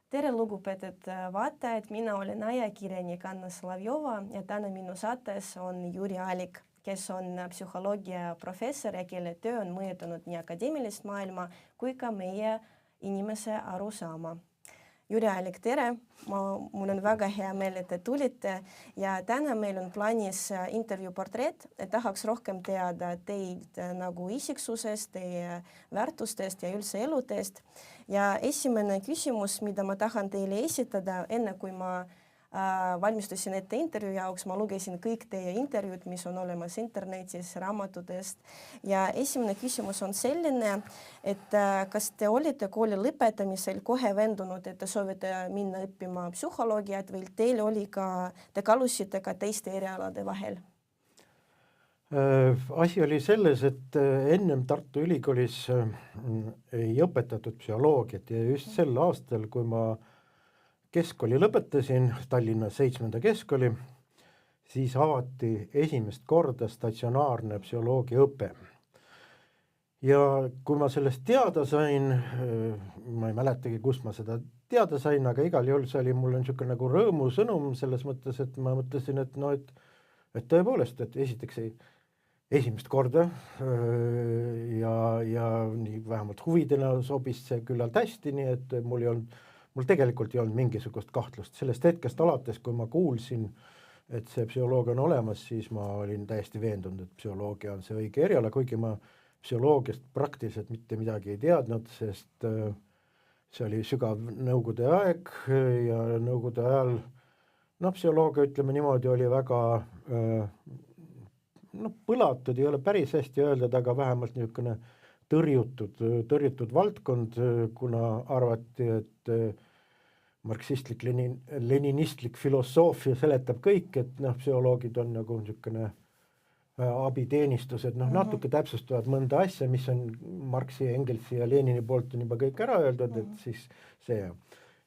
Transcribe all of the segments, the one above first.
Tere lugupeetud vaatajad, mina olen ajakirjanik Anna Solovjova ja täna minu saates on Jüri Alik, kes on psühholoogia professor ja kelle töö on mõjutanud nii akadeemilist maailma kui ka meie inimese arusaama. Jüri Alik, tere! Mul on väga hea meel, et te tulite ja täna meil on plaanis intervjuu portreet, et tahaks rohkem teada teid nagu isiksusest, teie väärtustest ja üldse eludest. Ja esimene küsimus, mida ma tahan teile esitada, enne kui ma valmistusin ette intervjuu jaoks, ma lugesin kõik teie intervjuud, mis on olemas internetis, raamatutest. Ja esimene küsimus on selline, et kas te olite kooli lõpetamisel kohe veendunud, et te soovite minna õppima psühholoogiat või teil oli te kaalusite ka teiste erialade vahel? Asi oli selles, et ennem Tartu Ülikoolis ei õpetatud psühholoogiat ja just sel aastal, kui ma keskkooli lõpetasin, Tallinna 7. keskkooli, siis avati esimest korda statsionaarne psühholoogia õpe. Ja kui ma sellest teada sain, ma ei mäletagi, kust ma seda teada sain, aga igal juhul see oli mul niisugune nagu rõõmusõnum selles mõttes, et ma mõtlesin, et tõepoolest, et esiteks esimest korda ja nii vähemalt huvidena sobis see küllalt hästi, nii et mul tegelikult ei olnud mingisugust kahtlust. Sellest hetkest alates, kui ma kuulsin, et see psühholoogia on olemas, siis ma olin täiesti veendunud, et psühholoogia on see õige eriala, kuigi ma psühholoogiast praktiliselt mitte midagi ei teadnud, sest see oli sügav nõukogude aeg ja nõukogude ajal, psühholoogia, ütleme niimoodi, oli väga põlatud, ei ole päris hästi öeldud, aga vähemalt niisugune tõrjutud valdkond, kuna arvati, et marksistlik-leninistlik filosoofia seletab kõik, et psühholoogid on nagu niisugune abiteenistused, natuke täpsustavad mõnda asja, mis on Marxi, Engelsi ja Lenini poolt on juba kõik ära öeldud, et siis see.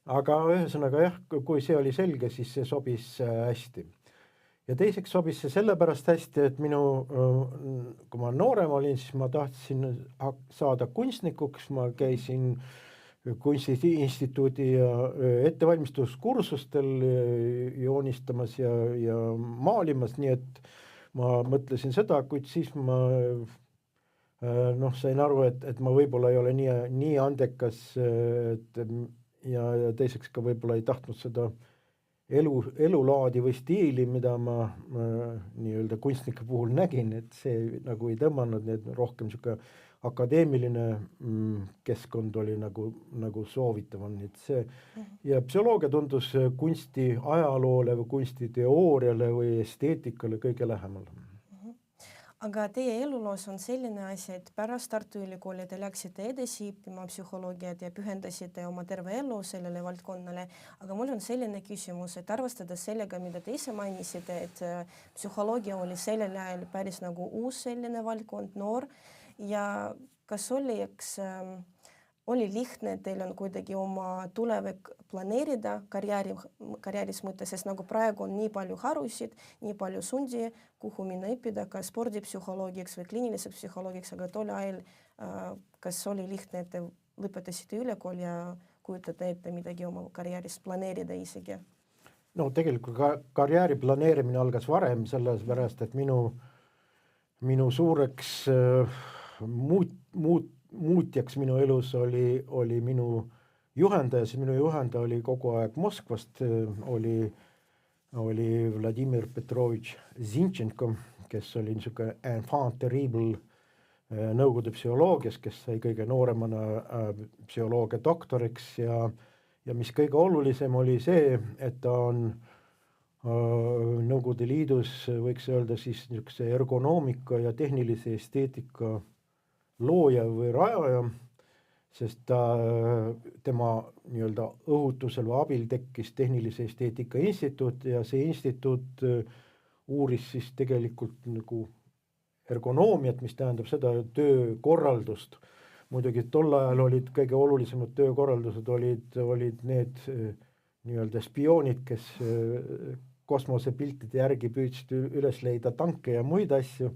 Aga ühesõnaga jah, kui see oli selge, siis see sobis hästi. Ja teiseks sobis see sellepärast hästi, et kui ma noorem olin, siis ma tahtsin saada kunstnikuks, ma käisin kunstiinstituudi ja ettevalmistuskursustel joonistamas ja maalimas, nii et ma mõtlesin seda, kuid siis ma sain aru, et ma võib-olla ei ole nii andekas ja teiseks ka võib-olla ei tahtnud seda elulaadi või stiili, mida ma nii-öelda kunstnike puhul nägin, et see nagu ei tõmmanud, need rohkem niisugune akadeemiline keskkond oli nagu soovitavam. Ja psühholoogia tundus kunsti ajaloole või kunstiteooriale või esteetikale kõige lähemal. Aga teie eluloos on selline asi, et pärast Tartu Ülikooli te läksite edasi õppima psühholoogiat ja pühendasite oma terve elu sellele valdkonnale. Aga mul on selline küsimus, et arvestades sellega, mida te ise mainisite, et psühholoogia oli sellel ajal päris nagu uus selline valdkond, noor, ja kas oli lihtne, et teil on kuidagi oma tulevik planeerida karjääris mõttes, sest nagu praegu on nii palju harusid, nii palju sundi, kuhu minna õppida, ka spordipsühholoogiks või kliiniliseks psühholoogiks, aga tol ajal kas oli lihtne, et te lõpetasite ülikooli ja kujutate ette midagi oma karjäärist planeerida isegi? No tegelikult karjääri planeerimine algas varem, selles pärast, et minu suureks muutjaks minu elus oli minu juhendaja, siis minu juhendaja oli kogu aeg Moskvast, oli Vladimir Petrovitš Zinchenko, kes oli niisugune enfant terrible nõukogude psühholoogias, kes sai kõige nooremana psühholoogia doktoriks ja mis kõige olulisem oli see, et ta on Nõukogude Liidus, võiks öelda siis niisuguse ergonoomika ja tehnilise esteetika looja või rajaja, sest tema nii-öelda õhutusel või abil tekkis Tehnilise Esteetika Instituut ja see instituut uuris siis tegelikult nagu ergonoomiat, mis tähendab seda töökorraldust. Muidugi tol ajal olid kõige olulisemad töökorraldused olid need nii-öelda spioonid, kes kosmosepiltide järgi püüdsid üles leida tanke ja muid asju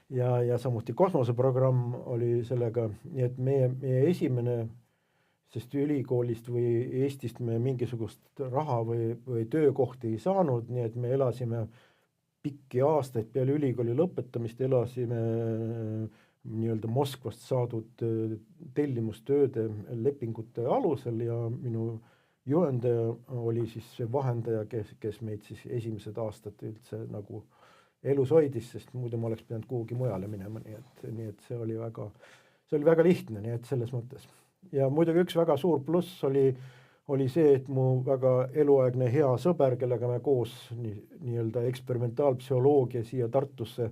ja samuti kosmoseprogramm oli sellega, nii et meie esimene sest ülikoolist või Eestist me mingisugust raha või töökohti ei saanud, nii et me elasime pikki aastaid peale ülikooli lõpetamist, elasime nii-öelda Moskvast saadud tellimustööde lepingute alusel ja minu juhendaja oli siis see vahendaja, kes meid siis esimesed aastad üldse nagu elus hoidis, sest muidu ma oleks pidanud kuhugi mujale minema, nii et see oli väga lihtne, nii et selles mõttes. Ja muidugi üks väga suur pluss oli see, et mu väga eluaegne hea sõber, kellega me koos nii-öelda eksperimentaalpsühholoogia siia Tartusse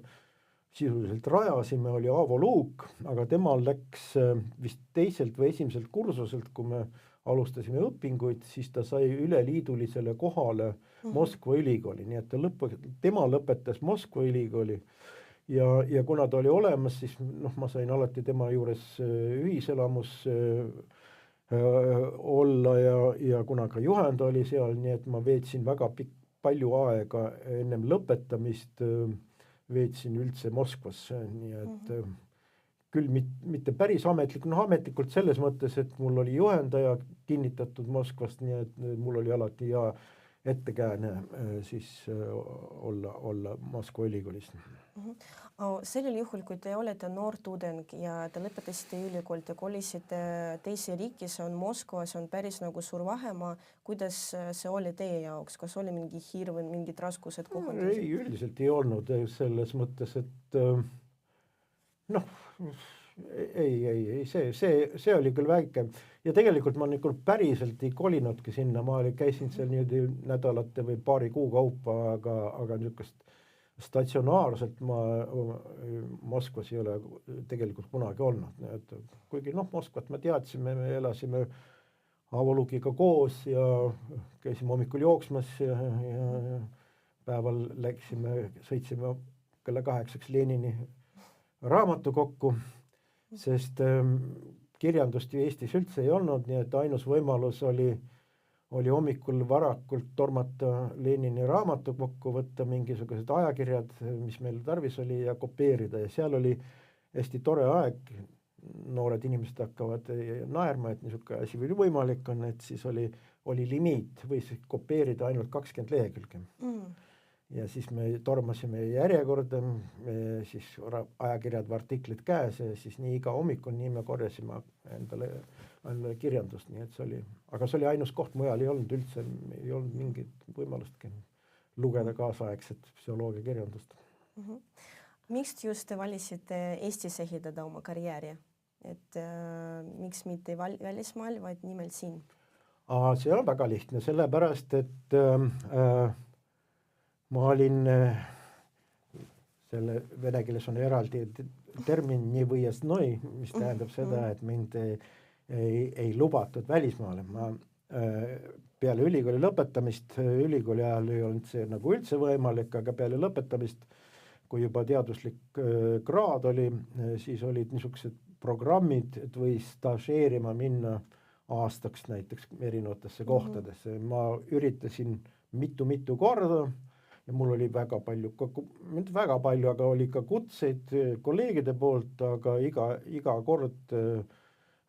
sisuliselt rajasime, oli Aavo Luuk, aga temal läks vist teiselt või esimeselt kursuselt, kui me alustasime õpinguid, siis ta sai üleliidulisele kohale Moskva ülikooli, nii et tema lõpetas Moskva ülikooli ja kuna ta oli olemas, siis ma sain alati tema juures ühiselamus olla ja kuna ka juhend oli seal, nii et ma veetsin väga palju aega ennem lõpetamist, veetsin üldse Moskvas, nii et küll mitte päris ametlik, ametlikult selles mõttes, et mul oli juhendaja kinnitatud Moskvast, nii et mul oli alati hea ettekääne siis olla Moskva ülikoolis. Sellel juhul, kui te olete noor tudeng ja te lõpetasite ülikool, te kolisite teise riiki, see on Moskva, see on päris nagu suur vahemaa, kuidas see oli teie jaoks, kas oli mingi hirm või mingid raskused kohandusi? Ei, üldiselt ei olnud selles mõttes, et see oli küll väike ja tegelikult ma päriselt ei kolinudki sinna, ma käisin seal niimoodi nädalate või paari kuu kaupa, aga niisugust statsionaarselt ma Moskvas ei ole tegelikult kunagi olnud, et kuigi Moskvat me teadsime, me elasime Aavo Lukiga koos ja käisime hommikul jooksmas ja päeval sõitsime kella 8 Lenini raamatukokku, sest kirjandust ju Eestis üldse ei olnud, nii et ainus võimalus oli hommikul varakult tormata Lenini raamatukokku, võtta mingisugused ajakirjad, mis meil tarvis oli ja kopeerida ja seal oli hästi tore aeg, noored inimesed hakkavad naerma, et niisugune asi või võimalik on, et siis oli limiit, võis kopeerida ainult 20 lehekülge. Ja siis me tormasime järjekorda, siis ajakirjad või artiklid käes ja siis nii iga hommikul nii me korjasime endale kirjandust, nii et see oli, aga see oli ainus koht, mujal ei olnud üldse, ei olnud mingit võimalustki lugeda kaasaegset psühholoogia kirjandust. Miks just te valisite Eestis ehitada oma karjääri? Et miks mitte välismaal, vaid nimelt siin? See on väga lihtne, sellepärast, et ma olin, selle vene keeles on eraldi termin невыездной, mis tähendab seda, et mind ei lubatud välismaale. Ma peale ülikooli lõpetamist, ülikooli ajal ei olnud see nagu üldse võimalik, aga peale lõpetamist, kui juba teaduslik kraad oli, siis olid niisugused programmid, et võis stažeerima minna aastaks näiteks erinevatesse kohtadesse. Ma üritasin mitu korda ja mul oli väga palju, mitte väga palju, aga oli ka kutseid kolleegide poolt, aga iga kord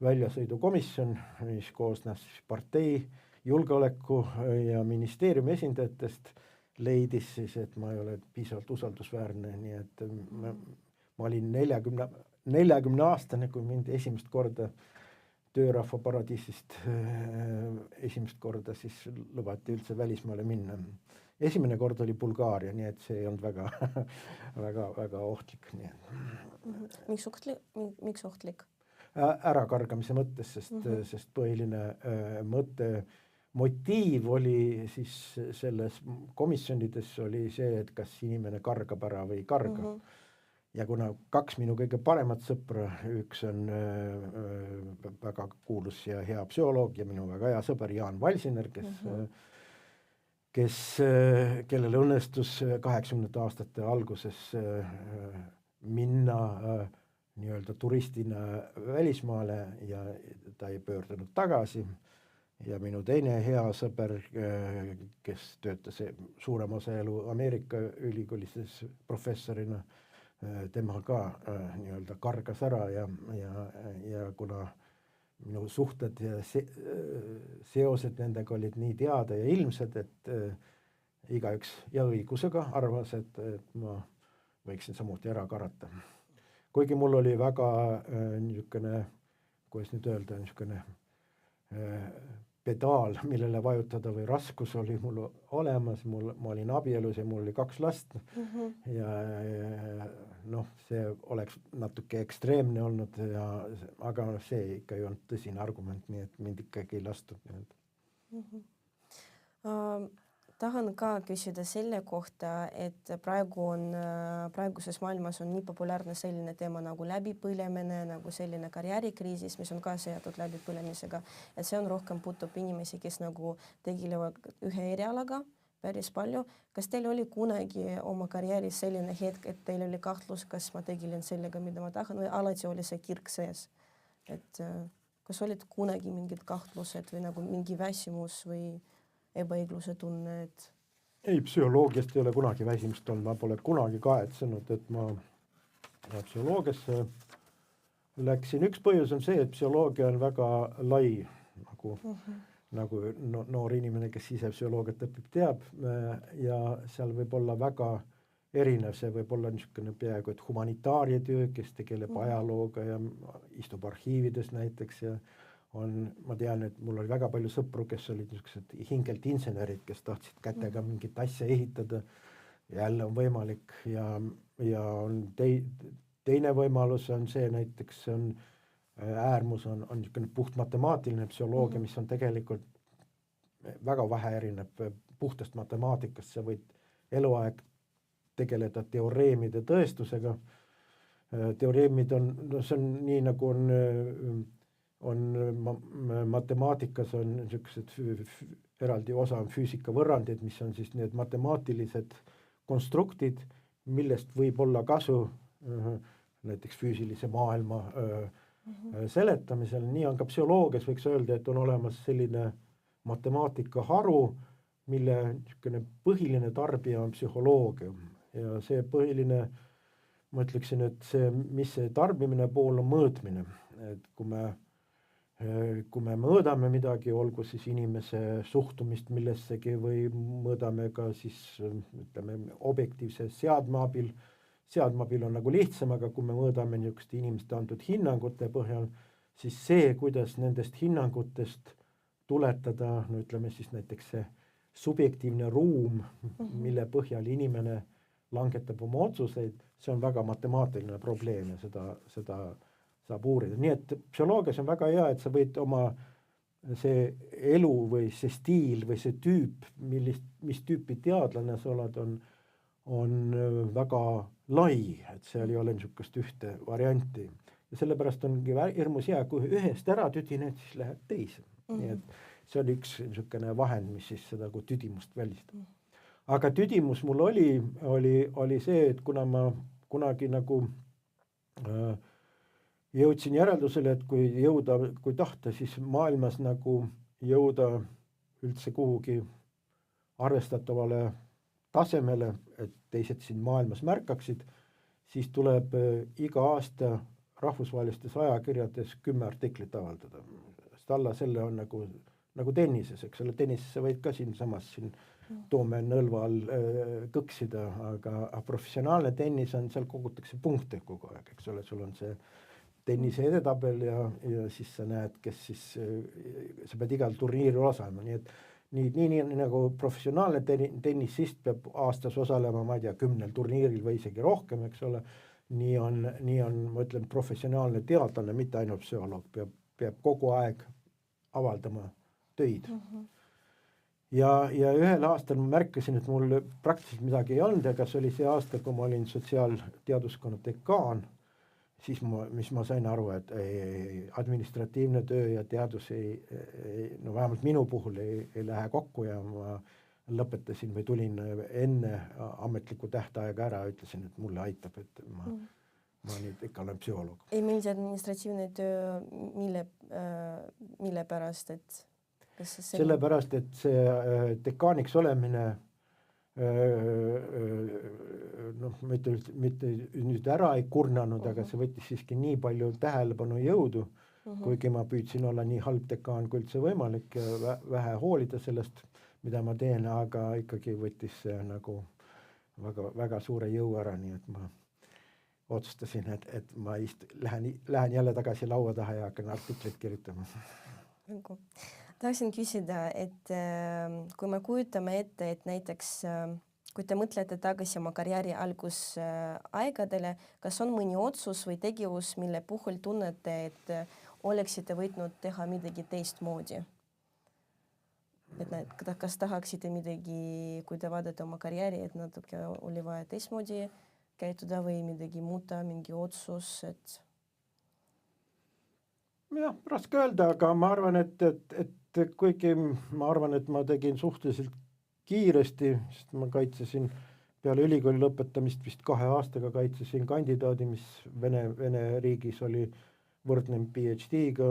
väljasõidukomisjon, mis koosnes partei, julgeoleku ja ministeeriumi esindajatest, leidis siis, et ma ei ole piisavalt usaldusväärne, nii et ma olin 40 aastane, kui mind esimest korda töörahva paradiisist esimest korda siis lubati üldse välismaale minna. Esimene kord oli Bulgaaria, nii et see ei olnud väga ohtlik. Miks ohtlik? Ärakargamise mõttes, sest põhiline motiiv oli siis selles komisjonides oli see, et kas inimene kargab ära või ei karga. Ja kuna 2 minu kõige paremat sõpra, üks on väga kuulus ja hea psühholoog ja minu väga hea sõber Jaan Valsiner, kellel õnnestus 80. aastate alguses minna nii-öelda turistina välismaale ja ta ei pöördunud tagasi. Ja minu teine hea sõber, kes töötas suurema osa elu Ameerika ülikoolis professorina, tema ka nii-öelda kargas ära ja kuna minu suhted ja seosed nendega olid nii teada ja ilmsed, et igaüks ja õigusega arvas, et ma võiksin samuti ära karata. Kuigi mul oli väga niisugune, kuidas nüüd öelda, niisugune pedaal, millele vajutada või raskus oli mul olemas, ma olin abielus ja mul oli 2 last ja noh, see oleks natuke ekstreemne olnud, aga see ikka ei olnud tõsine argument, nii et mind ikkagi ei lastud. Tahan ka küsida selle kohta, et praeguses maailmas on nii populaarne selline teema nagu läbipõlemine, nagu selline karjäärikriisis, mis on ka seotud läbipõlemisega, et see on rohkem puutub inimesi, kes nagu tegelevad ühe erialaga päris palju. Kas teil oli kunagi oma karjääris selline hetk, et teil oli kahtlus, kas ma tegelen sellega, mida ma tahan, või alati oli see kirg sees? Et kas olid kunagi mingid kahtlused või nagu mingi väsimus või ebaõigluse tunne, et... Ei, psühholoogiast ei ole kunagi väsimust olnud, ma pole kunagi kahetsenud, et ma psühholoogiasse läksin. Üks põhjus on see, et psühholoogia on väga lai, nagu noor inimene, kes ise psühholoogiat õpib, teab, ja seal võib olla väga erinev, see võib olla niisugune peaaegu, et humanitaaria töö, kes tegeleb ajalooga ja istub arhiivides näiteks ja ma tean, et mul oli väga palju sõpru, kes olid niisugused hingelt insenerid, kes tahtsid kätega mingit asja ehitada. Jälle on võimalik ja on teine võimalus on see, näiteks on äärmus on niisugune puht matemaatiline psühholoogia, mis on tegelikult väga vähe erineb puhtast matemaatikast. Sa võid eluaeg tegeleda teoreemide tõestusega. Teoreemid see on nii nagu on matemaatikas on niisugused eraldi osa on füüsikavõrrandid, mis on siis need matemaatilised konstruktid, millest võib olla kasu näiteks füüsilise maailma seletamisel. Nii on ka psühholoogias, võiks öelda, et on olemas selline matemaatikaharu, mille niisugune põhiline tarbija on psühholoogia. Ja see põhiline, ma ütleksin, et see, mis see tarbimine pool on mõõtmine. Et kui me mõõdame midagi, olgu siis inimese suhtumist millessegi või mõõdame ka siis ütleme objektiivse seadme abil on nagu lihtsam, aga kui me mõõdame niisuguste inimeste antud hinnangute põhjal, siis see, kuidas nendest hinnangutest tuletada, no ütleme siis näiteks see subjektiivne ruum, mille põhjal inimene langetab oma otsuseid, see on väga matemaatiline probleem ja seda saab uurida. Nii et psühholoogias on väga hea, et sa võid oma see elu või see stiil või see tüüp, mis tüüpi teadlane sa oled, on väga lai, et seal ei ole niisugust ühte varianti. Ja sellepärast ongi hirmus hea, kui ühest ära tüdined, siis läheb teise. Nii et see on üks niisugune vahend, mis siis seda kui tüdimust välistab. Aga tüdimus mul oli see, et kuna ma kunagi nagu jõudsin järeldusele, et kui tahta, siis maailmas nagu jõuda üldse kuhugi arvestatavale tasemele, et teised siin maailmas märkaksid, siis tuleb iga aasta rahvusvahelistes ajakirjades 10 artiklit avaldada. Alla selle on nagu tennises, eks ole, tennisesse võid ka siinsamas toome nõlva all kõksida, aga professionaalne tennis on, seal kogutakse punkte kogu aeg, eks ole, sul on see tennise edetabel ja siis sa näed, kes siis, sa pead igal turniiril osalema, nii et nii nagu professionaalne tennisist peab aastas osalema, ma ei tea, 10 turniiril või isegi rohkem, eks ole, nii on, ma ütlen, professionaalne teadlane, mitte ainult psühholoog, peab kogu aeg avaldama töid. Ja ühel aastal ma märkasin, et mul praktiliselt midagi ei olnud, aga see oli see aasta, kui ma olin sotsiaalteaduskonna dekaan, siis mis ma sain aru, et administratiivne töö ja teadus no vähemalt minu puhul ei lähe kokku ja ma lõpetasin või tulin enne ametliku tähtaega ära, ütlesin, et mulle aitab, et ma nüüd ikka olen psühholoog. Ei meeldi administratiivne töö, mille pärast, et sellepärast, et see dekaaniks olemine mitte nüüd ära ei kurnanud, aga see võttis siiski nii palju tähelepanu jõudu, kuigi ma püüdsin olla nii halb dekaan kui üldse võimalik ja vähe hoolida sellest, mida ma teen, aga ikkagi võttis see nagu väga, väga suure jõu ära, nii et ma otsustasin, et ma lähen jälle tagasi laua taha ja hakkan artiklit kirjutama. Tahaksin küsida, et kui me kujutame ette, et näiteks kui te mõtlete tagasi oma karjääri algusaegadele, kas on mõni otsus või tegevus, mille puhul tunnete, et oleksite võinud teha midagi teistmoodi? Et kas tahaksite midagi, kui te vaadate oma karjääri, et natuke oli vaja teistmoodi käituda või midagi muuta, mingi otsus, et... Jah, raske öelda, aga ma arvan, et kuigi ma arvan, et ma tegin suhteliselt kiiresti, sest ma kaitsesin peale ülikooli lõpetamist vist 2 aastaga kaitsesin kandidaadi, mis Vene riigis oli võrdne PhD-ga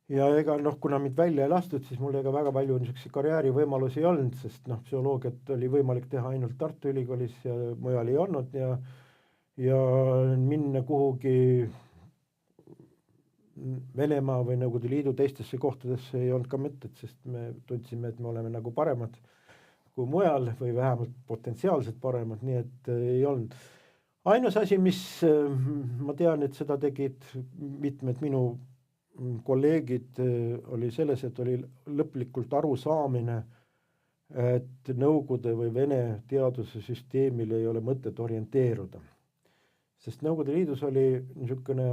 ja ega kuna mind välja ei lastud, siis mul ega väga palju niisuguse karjääri võimalusi ei olnud, sest psühholoogiat oli võimalik teha ainult Tartu Ülikoolis ja mujal ei olnud ja minna kuhugi Venemaa või Nõukogude Liidu teistesse kohtadesse ei olnud ka mõtet, sest me tundsime, et me oleme nagu paremad kui mujal või vähemalt potentsiaalselt paremad, nii et ei olnud. Ainus asi, mis ma tean, et seda tegid mitmed minu kolleegid, oli selles, et oli lõplikult arusaamine, et Nõukogude või Vene teaduse süsteemil ei ole mõtet orienteeruda. Sest Nõukogude Liidus oli niisugune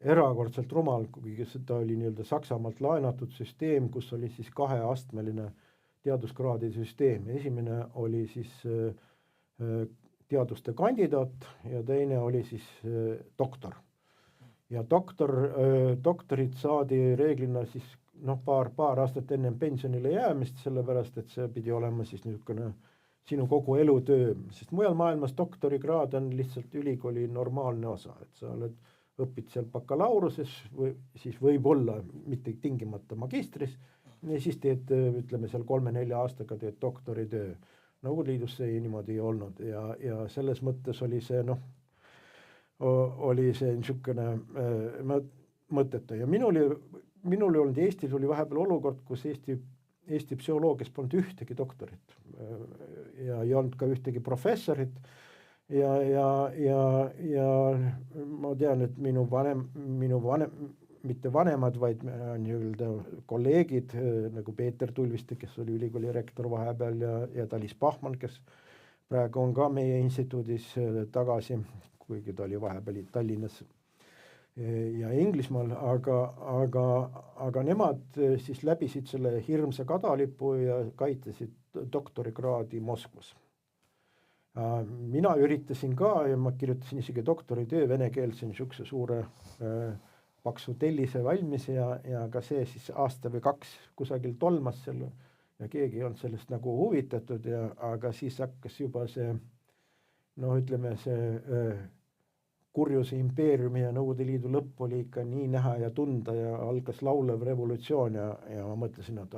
erakordselt rumal, kuigi seda oli nii-öelda Saksamaalt laenatud süsteem, kus oli siis 2-astmeline teaduskraadide süsteem. Esimene oli siis teaduste kandidaat ja teine oli siis doktor. Ja doktorid saadi reeglina siis paar aastat ennem pensionile jäämist, sellepärast, et see pidi olema siis niisugune sinu kogu elutöö, sest mujal maailmas doktorikraad on lihtsalt ülikooli normaalne osa, et sa õpid seal bakalaureses või siis võib-olla mitte tingimata magistris ja siis teed, ütleme seal 3-4 aastaga teed doktoritöö. Nõukogude Liidus see niimoodi ei olnud ja selles mõttes oli see niisugune mõttetu ja minul olnud Eestil oli vahepeal olukord, kus Eesti psühholoogias polnud ühtegi doktorit ja ei olnud ka ühtegi professorit ja ma tean, et minu vanem, mitte vanemad, vaid nii-öelda kolleegid nagu Peeter Tulviste, kes oli ülikooli rektor vahepeal ja Talis Pahman, kes praegu on ka meie instituudis tagasi, kuigi ta oli vahepeal Tallinnas ja Inglismaal, aga nemad siis läbisid selle hirmsa kadalipu ja kaitsesid doktorikraadi Moskvas. Mina üritasin ka ja ma kirjutasin isegi doktoritöö venekeelse niisuguse suure paksu tellise valmis ja ka see siis aasta või 2 kusagil tolmas selle ja keegi ei olnud sellest nagu huvitatud aga siis hakkas juba see ütleme see kurjuse impeeriumi ja Nõukogude Liidu lõpp oli ikka nii näha ja tunda ja algas laulev revolutsioon ja ma mõtlesin, et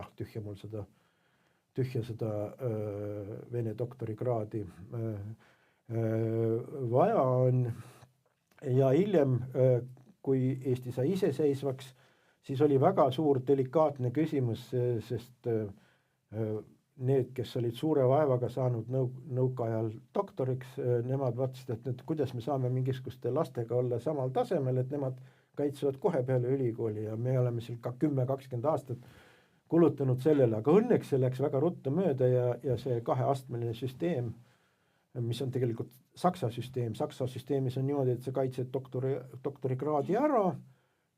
tühja seda Vene doktorikraadi vaja on ja hiljem, kui Eesti sai iseseisvaks, siis oli väga suur delikaatne küsimus, sest need, kes olid suure vaevaga saanud nõukaajal doktoriks, nemad vaatasid, et kuidas me saame mingisuguste lastega olla samal tasemel, et nemad kaitsevad kohe peale ülikooli ja me oleme seal ka 10-20 aastat kulutanud sellele, aga õnneks see läks väga ruttu mööda ja see 2-astmeline süsteem, mis on tegelikult Saksa süsteem. Saksa süsteemis on niimoodi, et sa kaitsed doktorikraadi ära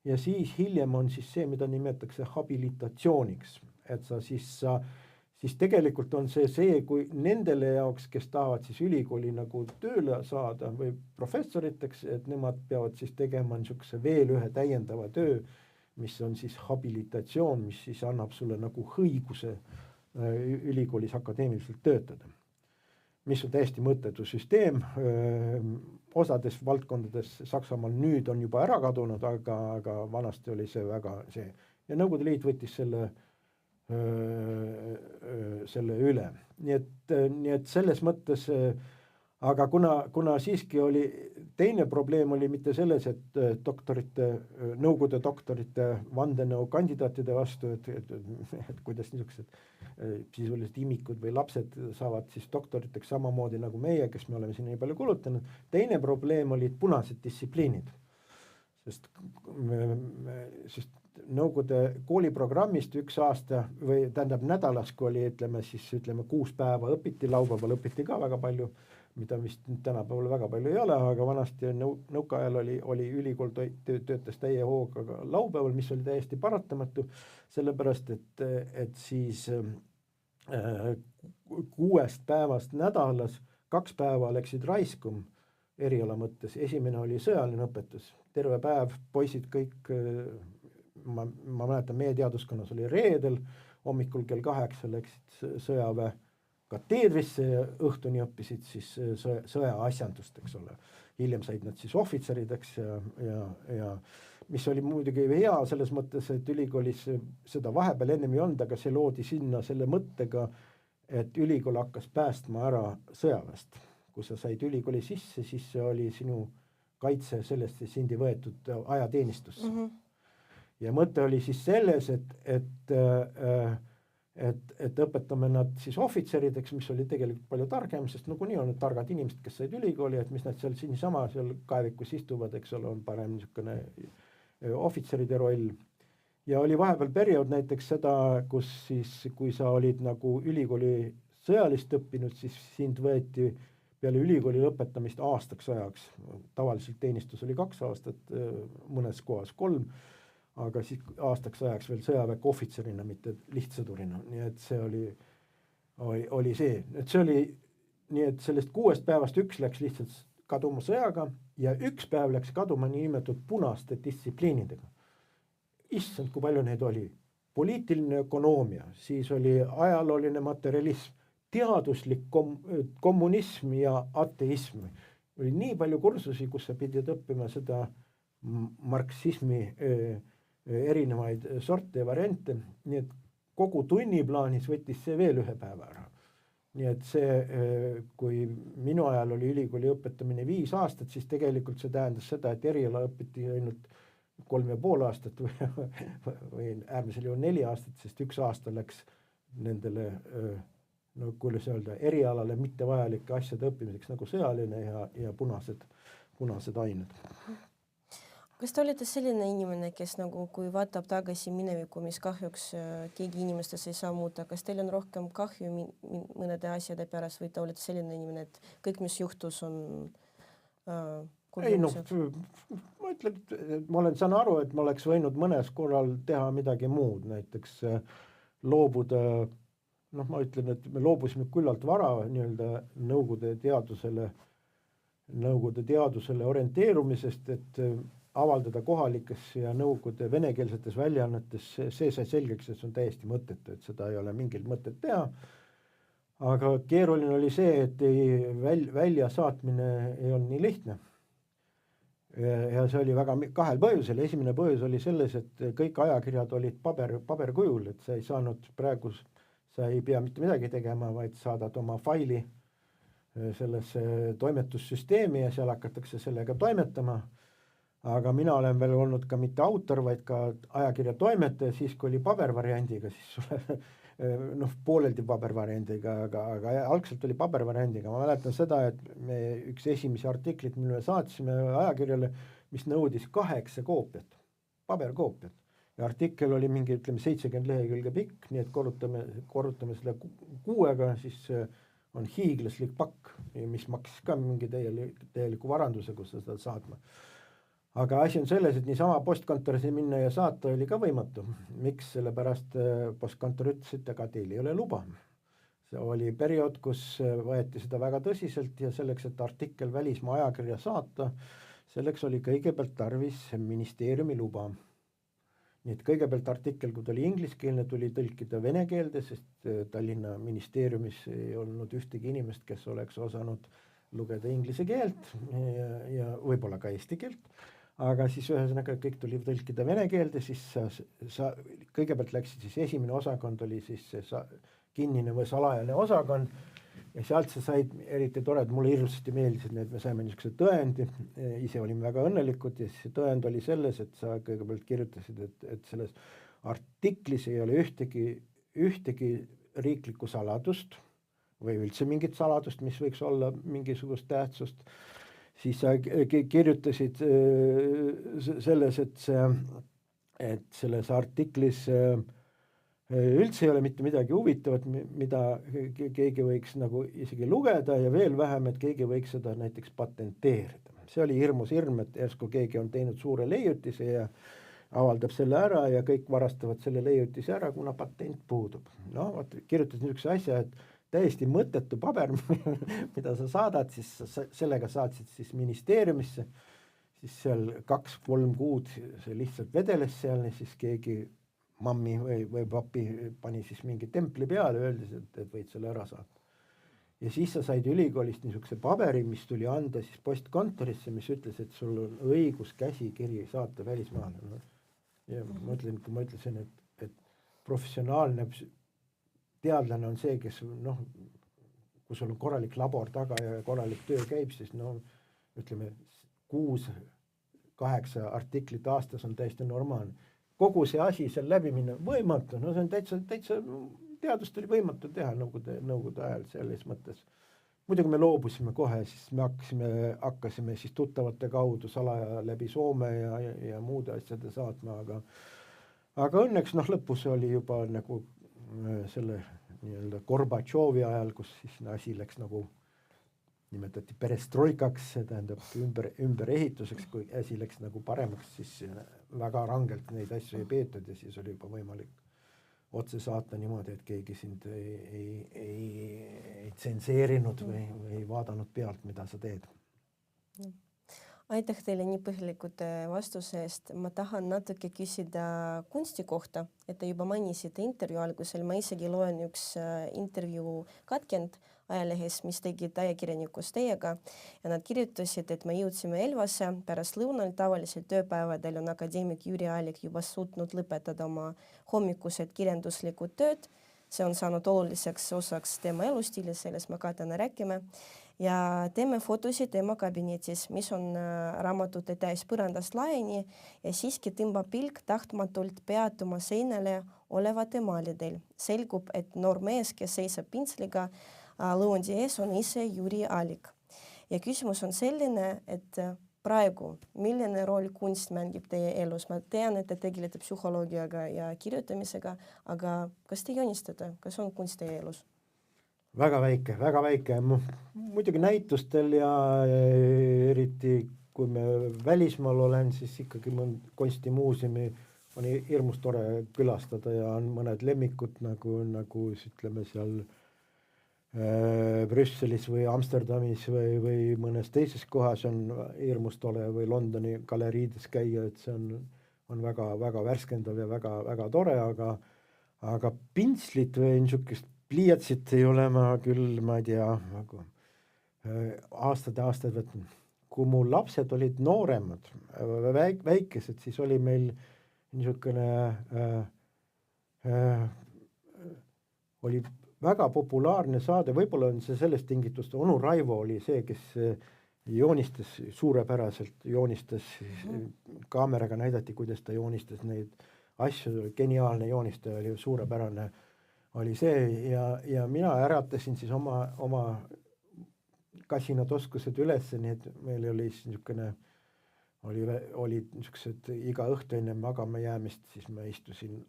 ja siis hiljem on siis see, mida nimetatakse habilitatsiooniks. Et siis tegelikult on see, kui nendele jaoks, kes tahavad siis ülikooli nagu tööle saada või professoriteks, et nemad peavad siis tegema niisuguse veel ühe täiendava töö, mis on siis habilitatsioon, mis siis annab sulle nagu õiguse ülikoolis akadeemiliselt töötada. Mis on täiesti mõttetu süsteem, osades valdkondades Saksamaal nüüd on juba ära kadunud, aga vanasti oli see väga see. Ja Nõukogude Liit võttis selle üle. Nii et selles mõttes aga kuna siiski oli, teine probleem oli mitte selles, et Nõukogude doktorite vandenõu kandidaatide vastu, et kuidas niisugused sisuliselt imikud või lapsed saavad siis doktoriteks samamoodi nagu meie, kes me oleme siin nii palju kulutanud. Teine probleem olid punased distsipliinid, sest Nõukogude kooliprogrammist üks aasta või tähendab nädalas, kui oli, ütleme 6 päeva õpiti, laupäeval õpiti ka väga palju, mida vist tänapäeval väga palju ei ole, aga vanasti nõukaajal oli ülikool töötas täie hooga laupäeval, mis oli täiesti paratamatu, sellepärast et siis 6 päevast nädalas 2 päeva läksid raiskum eriala mõttes. Esimene oli sõjaline õpetus, terve päev poisid kõik, ma mäletan, meie teaduskonnas oli reedel, hommikul kell 8 läksid sõjaväe kateedrisse ja õhtuni õppisid siis sõjaasjandust, eks ole. Hiljem said nad siis ohvitserideks ja mis oli muidugi hea selles mõttes, et ülikoolis seda vahepeal ennem ei olnud, aga see loodi sinna selle mõttega, et ülikool hakkas päästma ära sõjaväest. Kui sa said ülikooli sisse, siis see oli sinu kaitse sellest sindi võetud ajateenistusse. Ja mõte oli siis selles, et õpetame nad siis ohvitserideks, mis oli tegelikult palju targem, sest nagunii on need targad inimesed, kes said ülikooli, et mis nad seal siinsama seal kaevikus istuvad, eks ole, on parem niisugune ohvitseride roll. Ja oli vahepeal periood näiteks seda, kus siis, kui sa olid nagu ülikooli sõjalist õppinud, siis sind võeti peale ülikooli lõpetamist aastaks ajaks. Tavaliselt teenistus oli 2 aastat, mõnes kohas 3, aga siis aastaks ajaks veel sõjaväe ohvitserina, mitte lihtsõdurina. Nii et see oli see. Et see oli nii, et sellest 6 päevast 1 läks lihtsalt kaduma sõjaga ja 1 päev läks kaduma niinimetatud punaste distsipliinidega. Issand, kui palju neid oli. Poliitiline ökonoomia, siis oli ajalooline materialism, teaduslik kommunism ja ateism. Oli nii palju kursusi, kus sa pidid õppima seda marksismi erinevaid sorte ja variante, nii et kogu tunniplaanis võttis see veel 1 päeva ära. Nii et see, kui minu ajal oli ülikooli õpetamine 5 aastat, siis tegelikult see tähendas seda, et eriala õpiti ainult 3,5 aastat või äärmisel juhul 4 aastat, sest 1 aasta läks nendele, no kuidas öelda, erialale mitte vajalike asjade õppimiseks nagu sõjaline ja punased ained. Kas te olete selline inimene, kes nagu, kui vaatab tagasi minevikku, mis kahjuks keegi inimestes ei saa muuta, kas teil on rohkem kahju mõnede asjade pärast või te olete selline inimene, et kõik, mis juhtus, on ei, ma ütlen, et ma saan aru, et ma oleks võinud mõnes korral teha midagi muud, näiteks loobuda, ma ütlen, et me loobusime küllalt vara nii-öelda Nõukogude teadusele orienteerumisest, et avaldada kohalikes ja Nõukogude venekeelsetes väljaannetes, see sai selgeks, et see on täiesti mõttetu, et seda ei ole mingil mõtet teha. Aga keeruline oli see, et välja saatmine ei olnud nii lihtne. Ja see oli väga 2 põhjusel. Esimene põhjus oli selles, et kõik ajakirjad olid paberkujul, et sa ei saanud praegu, sa ei pea mitte midagi tegema, vaid saadad oma faili sellesse toimetussüsteemi ja seal hakatakse sellega toimetama. Aga mina olen veel olnud ka mitte autor, vaid ka ajakirja toimetaja, siis kui oli pabervariandiga, siis sulle pooleldi pabervariandiga, aga algselt oli pabervariandiga. Ma mäletan seda, et me üks esimesi artiklit, mille me saatsime ajakirjale, mis nõudis 8 koopiat, paberkoopiat. Ja artikkel oli mingi, 70 lehekülge pikk, nii et korrutame seda 6-ga, siis on hiiglaslik pakk, mis maksis ka mingi täieliku varanduse, kus seda saatma. Aga asi on selles, et niisama postkontorisse minna ja saata oli ka võimatu. Miks? Sellepärast postkontor ütles, et aga teil ei ole luba. See oli periood, kus võeti seda väga tõsiselt ja selleks, et artikkel välismaa ajakirja saata, selleks oli kõigepealt tarvis ministeeriumi luba. Nii et kõigepealt artikkel, kui ta oli ingliskeelne, tuli tõlkida vene keelde, sest Tallinna ministeeriumis ei olnud ühtegi inimest, kes oleks osanud lugeda inglise keelt ja võib-olla ka eesti keelt. Aga siis ühesõnaga kõik tuli tõlkida vene keelde, siis kõigepealt läksid siis esimene osakond oli siis kinnine või salajane osakond ja sealt sa said eriti tore, et mulle hirmsasti meeldisid, et me saime niisuguse tõendi, ise olime väga õnnelikud ja siis see tõend oli selles, et sa kõigepealt kirjutasid, et selles artiklis ei ole ühtegi riiklikku saladust või üldse mingit saladust, mis võiks olla mingisugust tähtsust, siis sa kirjutasid selles, et selles artiklis üldse ei ole mitte midagi huvitavat, mida keegi võiks nagu isegi lugeda ja veel vähem, et keegi võiks seda näiteks patenteerida. See oli hirmus hirm, et järsku keegi on teinud suure leiutise ja avaldab selle ära ja kõik varastavad selle leiutise ära, kuna patent puudub. No, kirjutad niisuguse asja, et täiesti mõttetu paber, mida sa saadad, siis sellega saatsid siis ministeeriumisse, siis seal 2-3 kuud see lihtsalt vedeles seal ja siis keegi mammi või papi pani siis mingi templi peale, öeldes, et võid selle ära saata. Ja siis sa said ülikoolist niisuguse paberi, mis tuli anda siis postkontorisse, mis ütles, et sul on õigus käsikiri saata välismaale. No. Ja ma ütlesin, et professionaalne teadlane on see, kes kui sul on korralik labor taga ja korralik töö käib, siis ütleme 6-8 artiklit aastas on täiesti normaalne. Kogu see asi seal läbi minna võimatu, no see on täitsa teadust oli võimatu teha nõukogude ajal selles mõttes. Muidugi me loobusime kohe, siis me hakkasime siis tuttavate kaudu salaja läbi Soome ja muude asjade saatma, aga õnneks lõpus oli juba nagu selle nii-öelda Gorbatšovi ajal, kus siis asi läks nagu nimetati perestroikaks, see tähendab ümberehituseks, kui asi läks nagu paremaks, siis väga rangelt neid asju ei peetud ja siis oli juba võimalik otse saata niimoodi, et keegi sind ei tsenseerinud või vaadanud pealt, mida sa teed. Aitäh teile nii põhjalikud vastuse eest. Ma tahan natuke küsida kunsti kohta, et te juba mainisite intervjuu algusel. Ma isegi loen üks intervjuu katkend ajalehes, mis tegid ajakirjanikus teiega ja nad kirjutasid, et me jõudsime Elvasse pärast lõunal. Tavaliselt tööpäevadel on akadeemik Jüri Alik juba suutnud lõpetada oma hommikused kirjanduslikud tööd. See on saanud oluliseks osaks tema elustiilis, sellest me ka täna räägime. Ja teeme fotosid tema kabinetis, mis on raamatute täis põrandast laiani ja siiski tõmbab pilk tahtmatult peatuma seinale olevate maalidel. Selgub, et noor mees, kes seisab pintsliga lõundi ees, on ise Jüri Alik. Ja küsimus on selline, et praegu, milline roll kunst mängib teie elus? Ma tean, et te tegelete psühholoogiaga ja kirjutamisega, aga kas te joonistate, kas on kunst teie elus? Väga väike. Muidugi näitustel ja eriti kui me välismaal olen, siis ikkagi kunstimuuseumi on hirmus tore külastada ja on mõned lemmikud nagu ütleme seal Brüsselis või Amsterdamis või mõnes teises kohas on hirmus tore või Londoni galeriides käia, et see on väga värskendav ja väga tore, aga pintslit või niisugust pliiatsit ei ole ma küll, ma ei tea, nagu aastaid võtnud. Kui mu lapsed olid nooremad, väikesed, siis oli meil niisugune oli väga populaarne saade, võib-olla on see sellest tingitust, onu Raivo oli see, kes joonistas suurepäraselt, kaameraga näidati, kuidas ta joonistas neid asju, geniaalne joonistaja oli suurepärane, oli see ja mina äratasin siis oma kasinad oskused üles, nii et meil oli niisugune, oli niisugused iga õhtu enne magama jäämist, siis ma istusin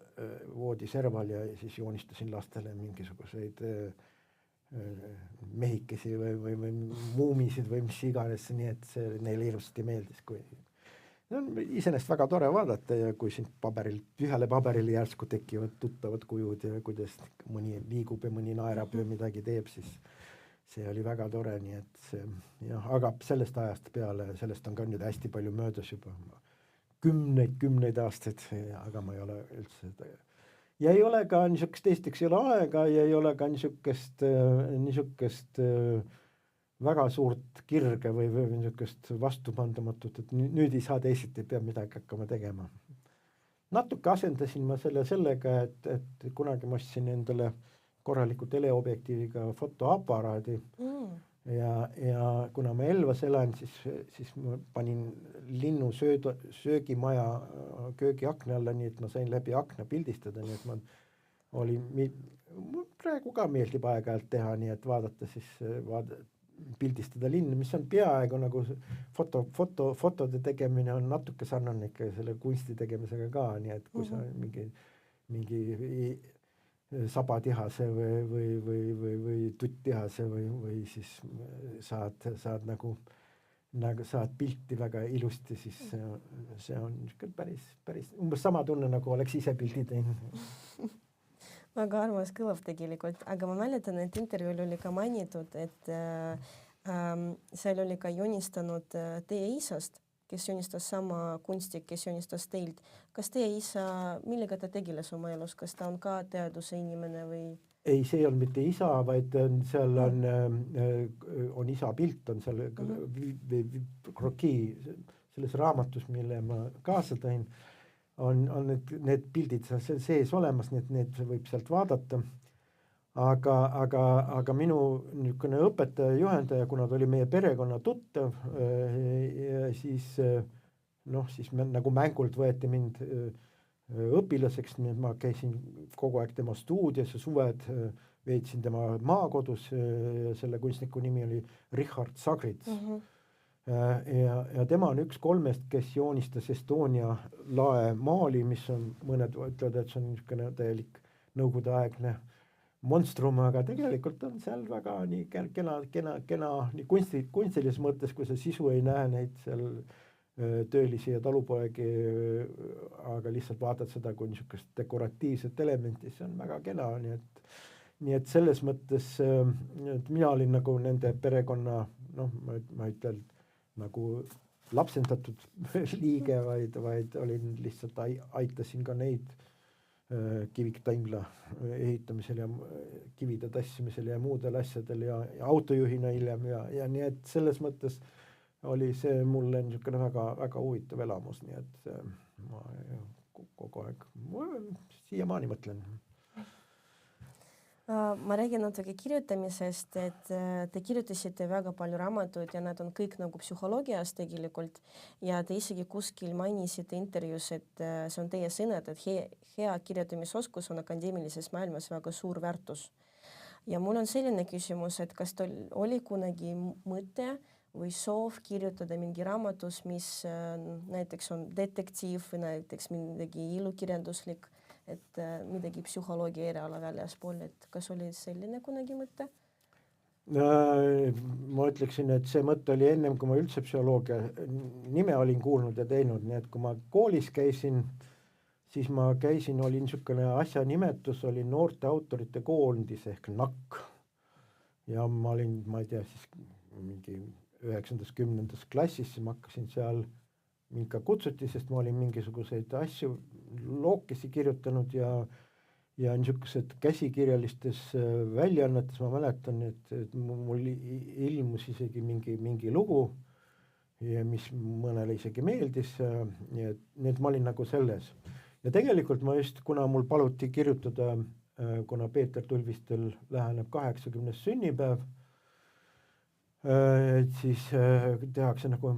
voodiserval ja siis joonistasin lastele mingisuguseid mehikesi või muumisid või mis iganes, nii et see neile hirmsasti meeldis, kui iseenesest väga tore vaadata ja kui siin ühele paberile järsku tekivad tuttavad kujud ja kuidas mõni liigub ja mõni naerab ja midagi teeb, siis see oli väga tore, nii et see, aga sellest ajast peale, sellest on ka nüüd hästi palju möödas juba kümneid aastaid, aga ma ei ole üldse ja ei ole ka niisugust, teisteks ei ole aega ja ei ole ka niisugust väga suurt kirge või niisugust vastupandamatut, et nüüd ei saa teisiti, peab midagi hakkama tegema. Natuke asendasin ma sellega, et kunagi ma ostsin endale korraliku teleobjektiiviga fotoaparaadi ja kuna ma Elvas elan, siis ma panin linnu söögimaja köögiakna alla, nii et ma sain läbi akna pildistada, nii et ma praegu ka meeldib aeg-ajalt teha, nii et vaadata pildistada linna, mis on peaaegu nagu fotode tegemine on natuke sarnane ikka selle kunsti tegemisega ka, nii et kui sa mingi sabatihase või tuttihase või siis saad nagu saad pilti väga ilusti, siis see on päris umbes sama tunne, nagu oleks ise pildi teinud. Väga armas kõlab tegelikult, aga ma mäletan, et intervjuul oli ka mainitud, et seal oli ka joonistanud teie isast, kes joonistas sama kunstik, kes joonistas teilt. Kas teie isa, millega ta tegeles oma elus? Kas ta on ka teaduse inimene või? Ei, see on mitte isa, vaid seal on isa pilt, on seal krokii selles raamatus, mille ma kaasa tõin, on need pildid seal sees olemas, need võib sealt vaadata. Aga minu niisugune õpetaja, juhendaja, kuna ta oli meie perekonna tuttav, siis nagu mängult võeti mind õpilaseks, nii et ma käisin kogu aeg tema stuudios ja suved veetsin tema maakodus, selle kunstniku nimi oli Richard Sagrits. Ja tema on üks 3, kes joonistas Estonia lae maali, mis on, mõned ütlevad, et see on niisugune täielik nõukogudeaegne monstrum, aga tegelikult on seal väga nii kena nii kunstilises mõttes, kui sa sisu ei näe neid seal töölisi ja talupoegi, aga lihtsalt vaatad seda kui niisugust dekoratiivset elementi, see on väga kena, nii et selles mõttes et mina olin nagu nende perekonna, ma ütlen nagu lapsendatud liige, vaid olin lihtsalt aitasin ka neid kiviktaimla ehitamisel ja kivide tassimisel ja muudel asjadel ja autojuhina hiljem ja nii et selles mõttes oli see mulle niisugune väga, väga huvitav elamus, nii et ma kogu aeg siiamaani mõtlen. Ma räägin natuke kirjutamisest, et te kirjutasite väga palju raamatuid ja nad on kõik nagu psühholoogias tegelikult ja te isegi kuskil mainisite intervjuus, et see on teie sõnad, et hea kirjutamisoskus on akadeemilises maailmas väga suur väärtus. Ja mul on selline küsimus, et kas teil oli kunagi mõte või soov kirjutada mingi raamatus, mis näiteks on detektiiv või näiteks midagi ilukirjanduslik, et midagi psühholoogia eriala väljaspool, et kas oli selline kunagi mõte? Ma ütleksin, et see mõte oli ennem, kui ma üldse psühholoogia nime olin kuulnud ja teinud, nii et kui ma koolis käisin, siis ma käisin, oli niisugune asja nimetus, oli noorte autorite koondis ehk NAK. Ja ma olin, ma ei tea, siis mingi 9. 10. klassis, ma hakkasin seal mind ka kutsuti, sest ma olin mingisuguseid asju lookesi kirjutanud ja niisugused käsikirjalistes väljaannetes, ma mäletan, et mul ilmus isegi mingi lugu, mis mõnele isegi meeldis, nii et ma olin nagu selles. Ja tegelikult ma just, kuna mul paluti kirjutada, kuna Peeter Tulvistel läheneb 80. sünnipäev, siis tehakse nagu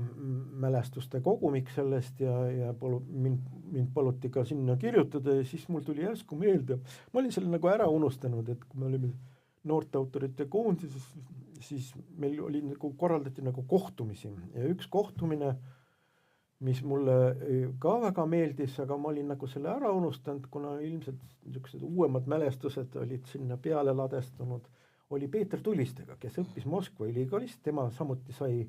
mälestuste kogumik sellest ja mind paluti ka sinna kirjutada ja siis mul tuli järsku meelde. Ma olin selle nagu ära unustanud, et kui me olime noorte autorite koondises, siis meil oli nagu korraldati nagu kohtumisi ja üks kohtumine, mis mulle ka väga meeldis, aga ma olin nagu selle ära unustanud, kuna ilmselt niisugused uuemad mälestused olid sinna peale ladestunud, oli Peeter Tulvistega, kes õppis Moskva ülikoolis, tema samuti sai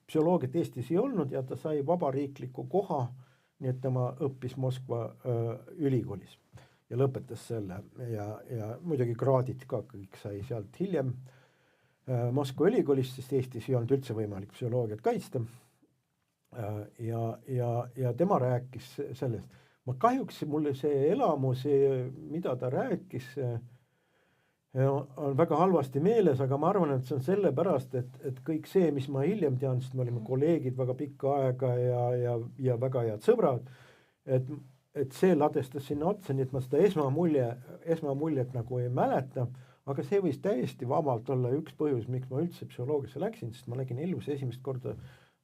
psühholoogiat Eestis ei olnud ja ta sai vabariikliku koha, nii et tema õppis Moskva ülikoolis ja lõpetas selle ja muidugi kraadid ka kõik sai sealt hiljem Moskva ülikoolis, sest Eestis ei olnud üldse võimalik psühholoogiat kaitsta ja tema rääkis sellest. Ma kahjuks mulle see elamus, mida ta rääkis, on väga halvasti meeles, aga ma arvan, et see on sellepärast, et kõik see, mis ma hiljem tean, sest me olime kolleegid väga pikka aega ja väga head sõbrad, et see ladestas sinna otsa, nii et ma seda esmamuljet nagu ei mäleta, aga see võis täiesti vabalt olla üks põhjus, miks ma üldse psühholoogiasse läksin, sest ma nägin elus esimest korda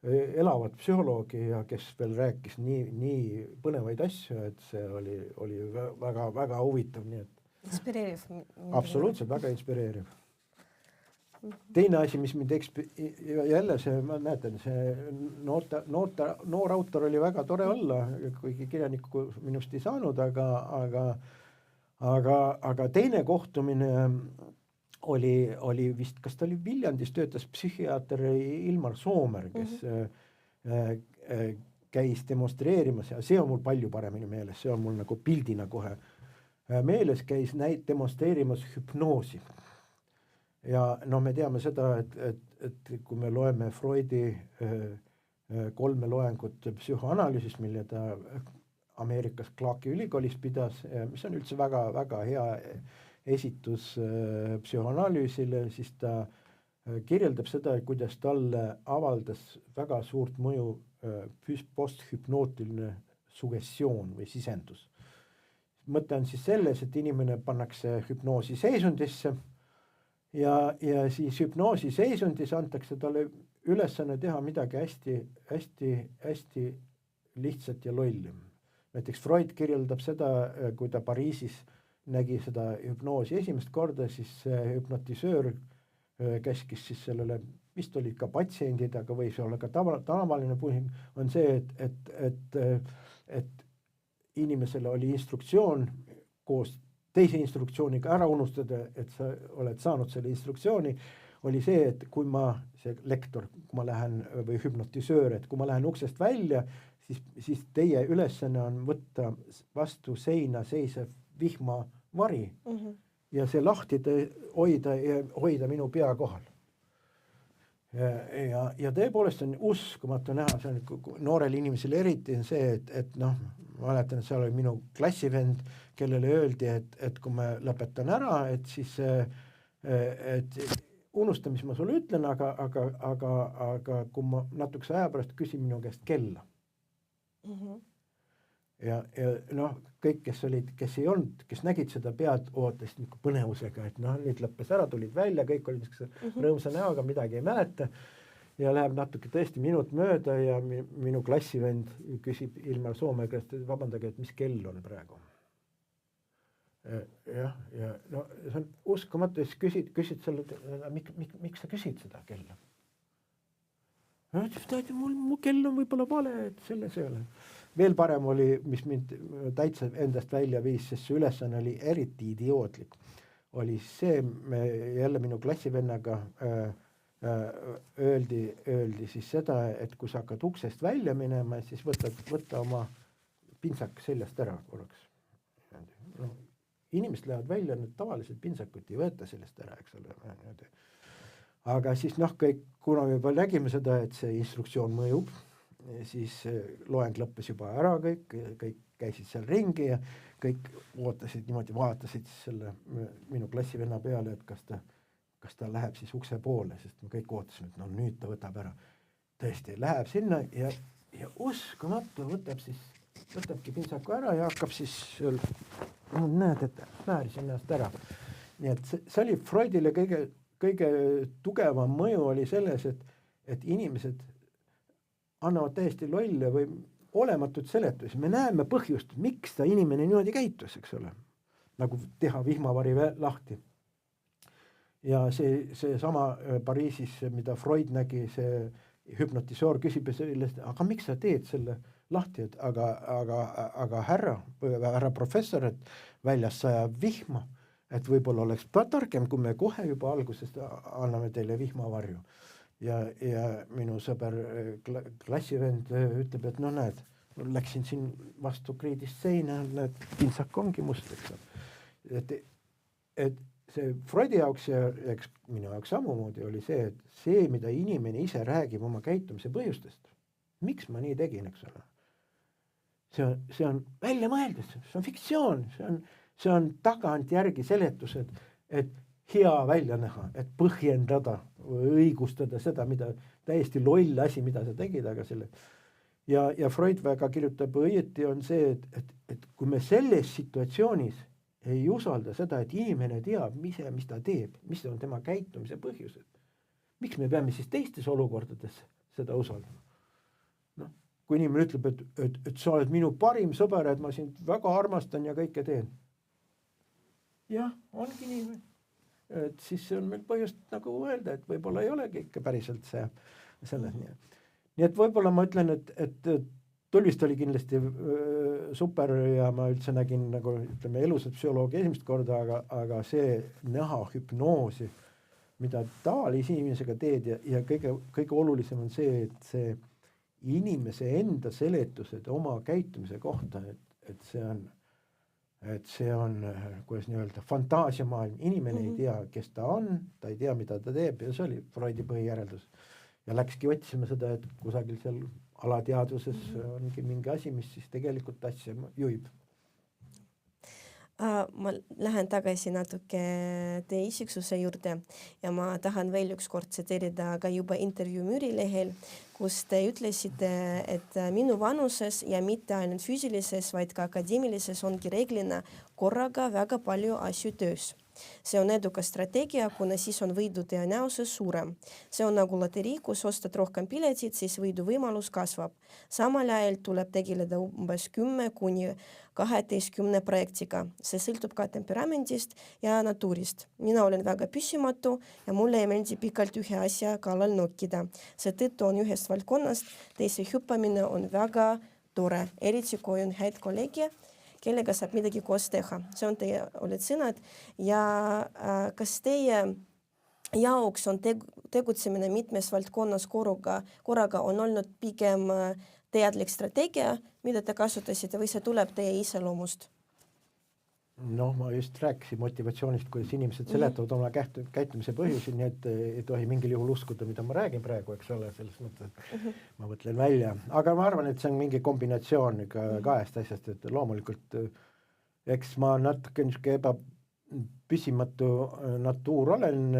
elavat psühholoogi ja kes veel rääkis nii põnevaid asju, et see oli väga, väga huvitav, nii et Inspireeriv. absoluutselt väga inspireeriv. Teine asi, mis mind jälle see, ma näetan, see noor autor oli väga tore olla, kuigi kirjanikku minust ei saanud, aga teine kohtumine oli vist, kas ta oli Viljandis, töötas psühhiaater Ilmar Soomer, kes käis demonstreerimas ja see on mul palju paremini meeles, see on mul nagu pildina kohe meeles, käis demonstreerimas hüpnoosi. Ja no me teame seda, et kui me loeme Freudi 3 loengut psühhoanalüüsist, mille ta Ameerikas Clarki ülikoolis pidas, mis on üldse väga, väga hea esitus psühhoanalüüsile, siis ta kirjeldab seda, kuidas talle avaldas väga suurt mõju posthüpnootiline sugestioon või sisendus. Mõte on siis selles, et inimene pannakse hüpnoosi seisundisse ja siis hüpnoosi seisundis antakse talle ülesanne teha midagi hästi, hästi, hästi lihtsat ja lolli. Näiteks Freud kirjeldab seda, kui ta Pariisis nägi seda hüpnoosi esimest korda, siis hüpnotisöör käskis siis sellele, vist olid ka patsiendid, aga võis olla ka tavaline põhing, on see, et inimesele oli instruktsioon koos teise instruktsiooniga ära unustada, et sa oled saanud selle instruktsiooni, oli see, et kui ma, see lektor, kui ma lähen, või hüpnotisöör, et kui ma lähen uksest välja, siis teie ülesanne on võtta vastu seina seisev vihmavari ja see lahti hoida minu pea kohal. Ja tõepoolest on uskumatu näha, see on noorel inimesel eriti on see, et noh, ma mäletan, et seal oli minu klassivend, kellele öeldi, et kui ma lõpetan ära, et siis et unusta, mis ma sulle ütlen, aga kui ma natukese aja pärast küsin minu käest kella. Ja noh, kõik, kes ei olnud, kes nägid seda pead, ootasid põnevusega, et noh, nüüd lõppes ära, tulid välja, kõik olid rõõmsa näoga, midagi ei mäleta ja läheb natuke tõesti minut mööda ja minu klassivend küsib Ilmar Soome käest, vabandage, et mis kell on praegu. Ja no see on uskumatu, siis küsid selle, miks sa küsid seda kella? Mu kell on võib-olla vale, et selles ei ole. Veel parem oli, mis mind täitsa endast välja viis, sest see ülesanne oli eriti idiootlik. Oli see, me jälle minu klassivennaga öeldi siis seda, et kui sa hakkad uksest välja minema, siis võtta oma pintsak seljast ära korraks. No, inimesed lähevad välja, need tavaliselt pintsakut ei võeta sellest ära, eks ole. Aga siis noh, kuna me juba nägime seda, et see instruktsioon mõjub, siis loeng lõppes juba ära, kõik käisid seal ringi ja kõik ootasid niimoodi, vaatasid selle minu klassivenna peale, et kas ta läheb siis ukse poole, sest me kõik ootasime, et no nüüd ta võtab ära. Tõesti, läheb sinna ja uskumatu võtabki pintsaku ära ja hakkab siis, näed, et määris ennast ära. Nii et see oli Freudile kõige tugevam mõju oli selles, et inimesed annavad täiesti lolle või olematut seletusi. Me näeme põhjust, miks ta inimene niimoodi käitus, eks ole. Nagu teha vihmavari lahti. Ja see sama Pariisis, mida Freud nägi, see hüpnotisoor küsib sellest, aga miks sa teed selle lahti, aga härra professor, et väljas sajab vihma, et võib-olla oleks targem, kui me kohe juba algusest anname teile vihmavarju. Ja minu sõber klassivend ütleb, et no näed, läksin siin vastu kriidist seina, näed, pintsak ongi must, eks. Et see Freudi jaoks ja minu jaoks samamoodi oli see, et see, mida inimene ise räägib oma käitumise põhjustest, miks ma nii tegin, eks ole. See on välja mõeldud, see on fiktsioon, see on tagantjärgi seletused, et hea välja näha, et põhjendada või õigustada seda, mida täiesti loll asi, mida sa tegid, aga selle. Ja Freud väga kirjutab õieti on see, et kui me selles situatsioonis ei usalda seda, et inimene teab, mis ta teeb, mis on tema käitumise põhjused. Miks me peame siis teistes olukordades seda usaldama? Noh, kui inimene ütleb, et sa oled minu parim sõber, et ma sind väga armastan ja kõike teen. Jah, ongi nii. Et siis on meil põhjust nagu öelda, et võib-olla ei olegi ikka päriselt selles nii. Nii et võib-olla ma ütlen, et Tulvist oli kindlasti super ja ma üldse nägin nagu ütleme elusat psühholoogia esimest korda, aga see näha hüpnoosi, mida tavalise inimesega teed ja kõige olulisem on see, et see inimese enda seletused oma käitumise kohta, et see on kuidas nii-öelda fantaasiamaailm. Inimene ei tea, kes ta on, ta ei tea, mida ta teeb ja see oli Freudi põhijäreldus. Ja läkski otsima seda, et kusagil seal alateadvuses ongi mingi asi, mis siis tegelikult asja juhib. Ma lähen tagasi natuke teie isiksuse juurde ja ma tahan veel üks kord tsiteerida ka juba intervjuu Müürilehel, kus te ütlesite, et minu vanuses ja mitte ainult füüsilises, vaid ka akadeemilises ongi reeglina korraga väga palju asju töös. See on edukas strateegia, kuna siis on võidu tõenäosus suurem. See on nagu loterii, kus ostad rohkem piletid, siis võidu võimalus kasvab. Samal ajal tuleb tegeleda umbes 10–12 projektiga. See sõltub ka temperamendist ja natuurist. Mina olen väga püsimatu ja mulle ei meeldi pikalt ühe asja kallal nokkida. See tõttu on ühest valdkonnast teise hüppamine on väga tore, eriti kui on häid kolleege, kellega saab midagi koos teha. See on teie olid sõnad ja kas teie jaoks on tegutsemine mitmes valdkonnas korraga on olnud pigem teadlik strateegia, mida te kasutasite või see tuleb teie iseloomust? No ma just rääkisin motivatsioonist, kuidas inimesed seletavad oma käitumise põhjusi, nii et ei tohi mingil juhul uskuda, mida ma räägin praegu, eks ole, selles mõttes, et ma mõtlen välja. Aga ma arvan, et see on mingi kombinatsioon kahest asjast, et loomulikult eks ma natuke püsimatu natuur olen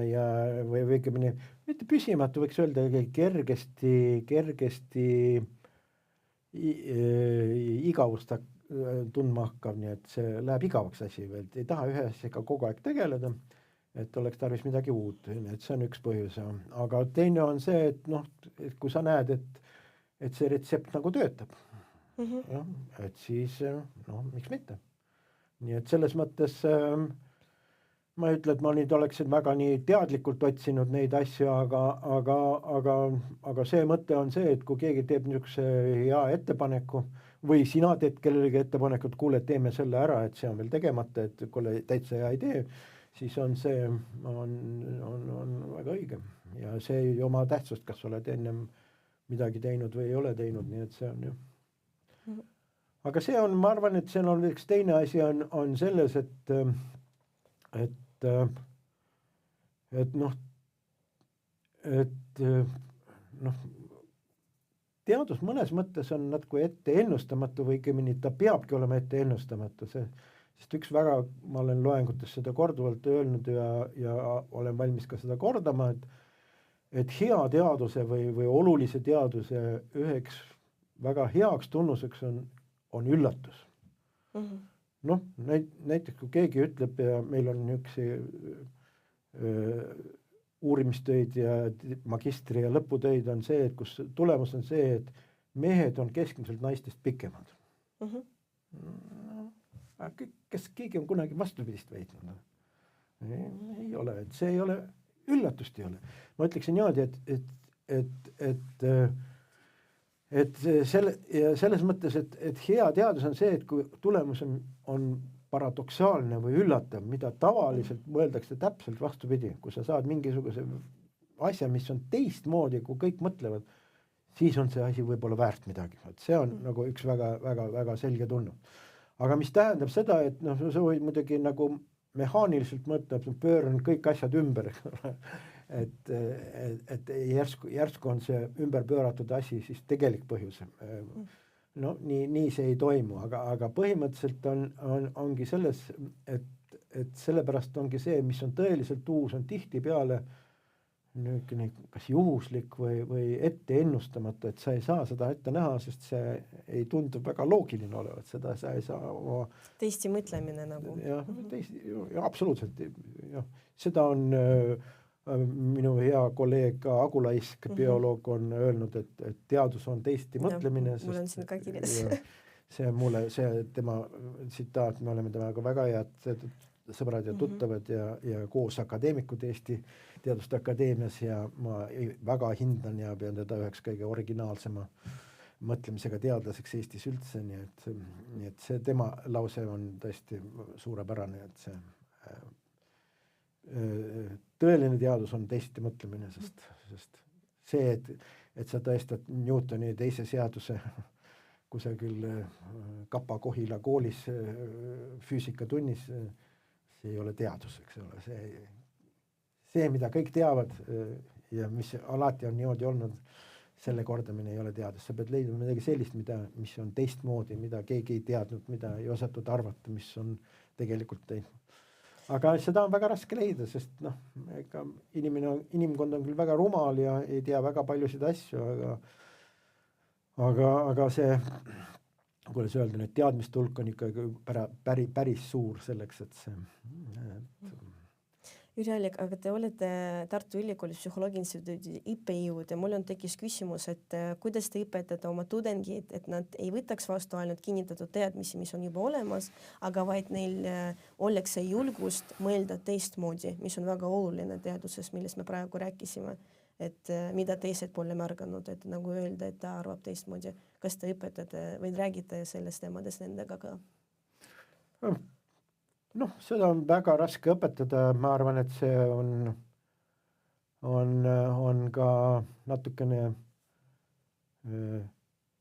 ja või õigemini mitte püsimatu, võiks öelda kergesti igavust tundma hakkab, nii et see läheb igavaks asi, et ei taha ühe asjaga kogu aeg tegeleda, et oleks tarvis midagi uut, et see on üks põhjus. Aga teine on see, et kui sa näed, et see retsept nagu töötab, et siis miks mitte. Nii et selles mõttes ma ei ütle, et ma nüüd oleksin väga nii teadlikult otsinud neid asju, aga see mõte on see, et kui keegi teeb niisuguse hea ettepaneku või sina teed kellelegi ettepanekut, kuule, teeme selle ära, et see on veel tegemata, et kuule, täitsa hea idee, siis on see on väga õige. Ja see ei oma tähtsust, kas oled ennem midagi teinud või ei ole teinud, nii et see on ju. Aga see on, ma arvan, et see on üks teine asi on selles, teadus mõnes mõttes on natuke ette ennustamatu või õigemini ta peabki olema ette ennustamatu, sest ma olen loengutes seda korduvalt öelnud ja olen valmis ka seda kordama, et hea teaduse või olulise teaduse üheks väga heaks tunnuseks on üllatus. Näiteks kui keegi ütleb ja meil on uurimistöid ja magistri ja lõputöid on see, et kus tulemus on see, et mehed on keskmiselt naistest pikemad. Kas keegi on kunagi vastupidist väitnud? Ei ole, et see ei ole, üllatust ei ole. Ma ütleksin niimoodi, et selles mõttes, et hea teadus on see, et kui tulemus on paradoksaalne või üllatav, mida tavaliselt mõeldakse täpselt vastupidi, kui sa saad mingisuguse asja, mis on teistmoodi, kui kõik mõtlevad, siis on see asi võib-olla väärt midagi. See on nagu üks väga selge tunnus. Aga mis tähendab seda, et sa võid muidugi nagu mehaaniliselt mõtleb, pööran kõik asjad ümber, et järsku on see ümber pööratud asi siis tegelik põhjus. Nii see ei toimu, aga põhimõtteliselt ongi selles, et sellepärast ongi see, mis on tõeliselt uus, on tihtipeale kas juhuslik või ette ennustamata, et sa ei saa seda ette näha, sest see ei tundu väga loogiline olevat, seda sa ei saa oma teiste mõtlemine nagu. jah, absoluutselt jah, seda on minu hea kolleeg Agu Laisk, bioloog, on öelnud, et teadus on teisiti mõtlemine. Mul on siin ka kirjas. see tema tsitaat, me oleme temaga väga head sõbrad ja tuttavad ja koos akadeemikud Eesti Teaduste Akadeemias ja ma väga hindan ja pean teda üheks kõige originaalsema mõtlemisega teadlaseks Eestis üldse, nii et see tema lause on tõesti suurepärane, et see tõeline teadus on teisiti mõtlemine, sest see, et sa tõestad Newtoni teise seaduse kusagil Kapa-Kohila koolis füüsikatunnis, see ei ole teadus, eks ole, see, mida kõik teavad ja mis alati on niimoodi olnud, selle kordamine ei ole teadus, sa pead leidma midagi sellist, mis on teistmoodi, mida keegi ei teadnud, mida ei osatud arvata, mis on tegelikult teinud. Aga seda on väga raske leida, sest ega inimkond on küll väga rumal ja ei tea väga paljusid asju, aga see, kuidas öelda, nüüd teadmiste hulk on ikkagi päris suur selleks, et see... Jüri Allik, aga te olete Tartu Ülikoolis Psühholoogia Instituudi õppejõud ja mul on tekkis küsimus, et kuidas te õpetate oma tudengid, et nad ei võtaks vastu ainult kinnitatud teadmisi, mis on juba olemas, aga vaid neil oleks julgust mõelda teistmoodi, mis on väga oluline teaduses, millest me praegu rääkisime. Et mida teised pole märganud, et nagu öelda, et ta arvab teistmoodi. Kas te õpetate või räägite sellest teemades nendega ka? Seda on väga raske õpetada. Ma arvan, et see on ka natukene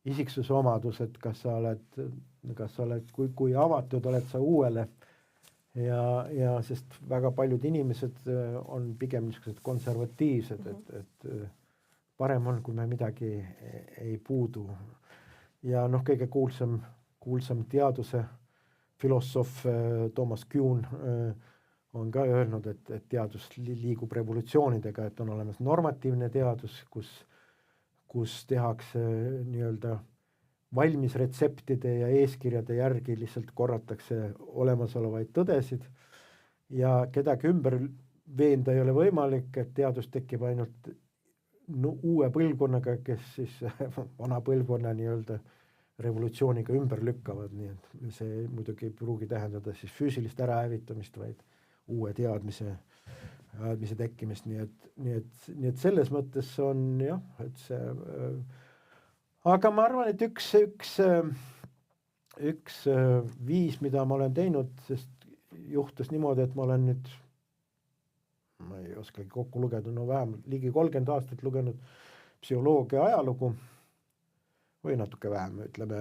isiksuse omadus, et kas sa oled, kui avatud oled sa uuele ja sest väga paljud inimesed on pigem niisugused konservatiivsed, et parem on, kui me midagi ei puudu. Ja kõige kuulsam teaduse filosoof Thomas Kuhn on ka öelnud, et teadus liigub revolutsioonidega, et on olemas normatiivne teadus, kus tehakse nii-öelda valmis retseptide ja eeskirjade järgi lihtsalt korratakse olemasolevaid tõdesid ja kedagi ümber veenda ei ole võimalik, et teadus tekib ainult uue põlvkonnaga, kes siis vana põlvkonna nii-öelda revolutsiooniga ümber lükkavad, nii et see muidugi ei pruugi tähendada siis füüsilist ärahävitamist, vaid uue teadmise tekkimist, nii et selles mõttes on jah, et see aga ma arvan, et üks viis, mida ma olen teinud, sest juhtus niimoodi, et ma olen nüüd, ma ei oskagi kokku lugeda, vähemalt ligi 30 aastat lugenud psühholoogia ajalugu või natuke vähem, ütleme,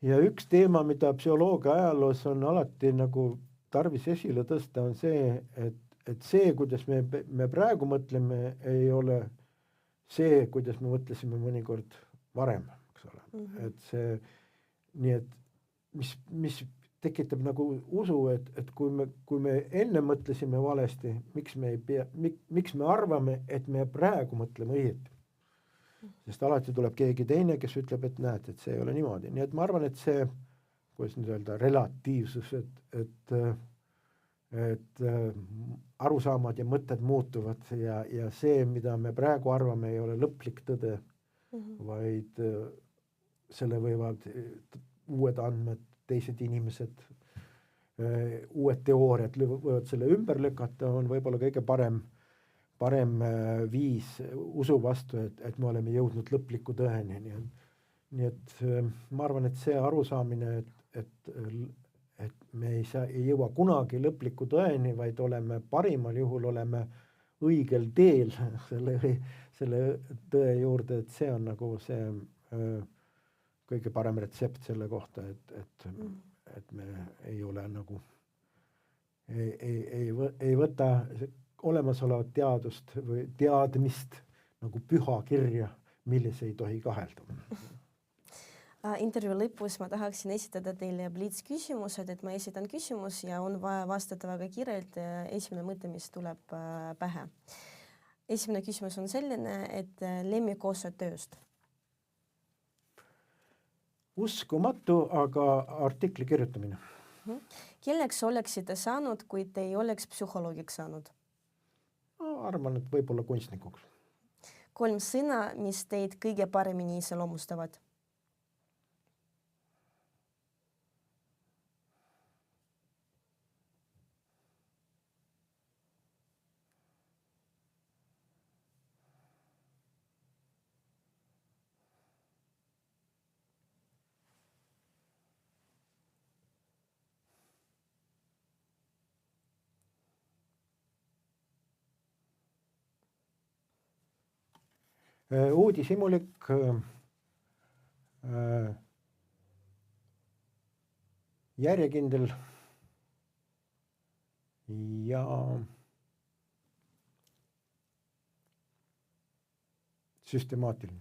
ja üks teema, mida psühholoogia ajaloos on alati nagu tarvis esile tõsta, on see, et see, kuidas me praegu mõtleme, ei ole see, kuidas me mõtlesime mõnikord varem, eks ole. Et see, nii et mis tekitab nagu usu, et kui me enne mõtlesime valesti, miks me arvame, et me praegu mõtleme õieti. Sest alati tuleb keegi teine, kes ütleb, et näed, et see ei ole niimoodi. Nii et ma arvan, et see, kuidas nüüd öelda, relatiivsus, et arusaamad ja mõtted muutuvad ja see, mida me praegu arvame, ei ole lõplik tõde, vaid selle võivad uued andmed, teised inimesed, uued teooriad võivad selle ümber lükata, on võib-olla kõige parem viis usu vastu, et me oleme jõudnud lõpliku tõeni. Nii et ma arvan, et see arusaamine, et me ei jõua kunagi lõpliku tõeni, vaid oleme parimal juhul oleme õigel teel selle tõe juurde, et see on nagu see kõige parem retsept selle kohta, et me ei ole nagu ei võta olemasolevat teadust või teadmist nagu püha kirja, milles ei tohi kahelda. Intervjuu lõpus ma tahaksin esitada teile blitz-küsimused, et ma esitan küsimus ja on vaja vastata väga kiirelt esimene mõte, mis tuleb pähe. Esimene küsimus on selline, et lemmikosa tööst. Uskumatu, aga artikli kirjutamine. Kelleks oleksite saanud, kui te ei oleks psühholoogiks saanud? Arvan, et võib-olla kunstnikuks. 3 sõna, mis teid kõige paremini iseloomustavad. Uudishimulik, järjekindel ja süstemaatiline.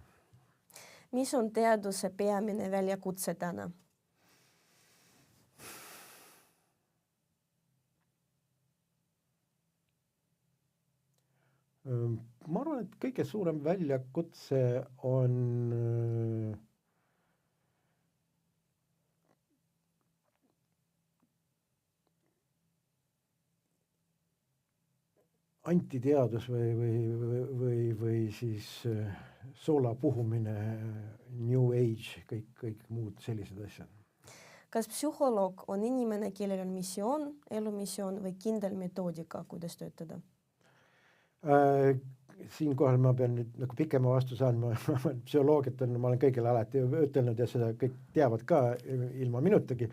Mis on teaduse peamine väljakutse täna? Ma arvan, et kõige suurem väljakutse on antiteadus või siis soola puhumine, New Age, kõik muud sellised asjad. Kas psühholoog on inimene, kellel on missioon, elumissioon või kindel metoodika, kuidas töötada? Siinkohal ma pean nüüd nagu pikema vastuse andma, psühholoogiat ma olen kõigile alati ütelnud ja seda kõik teavad ka ilma minutagi,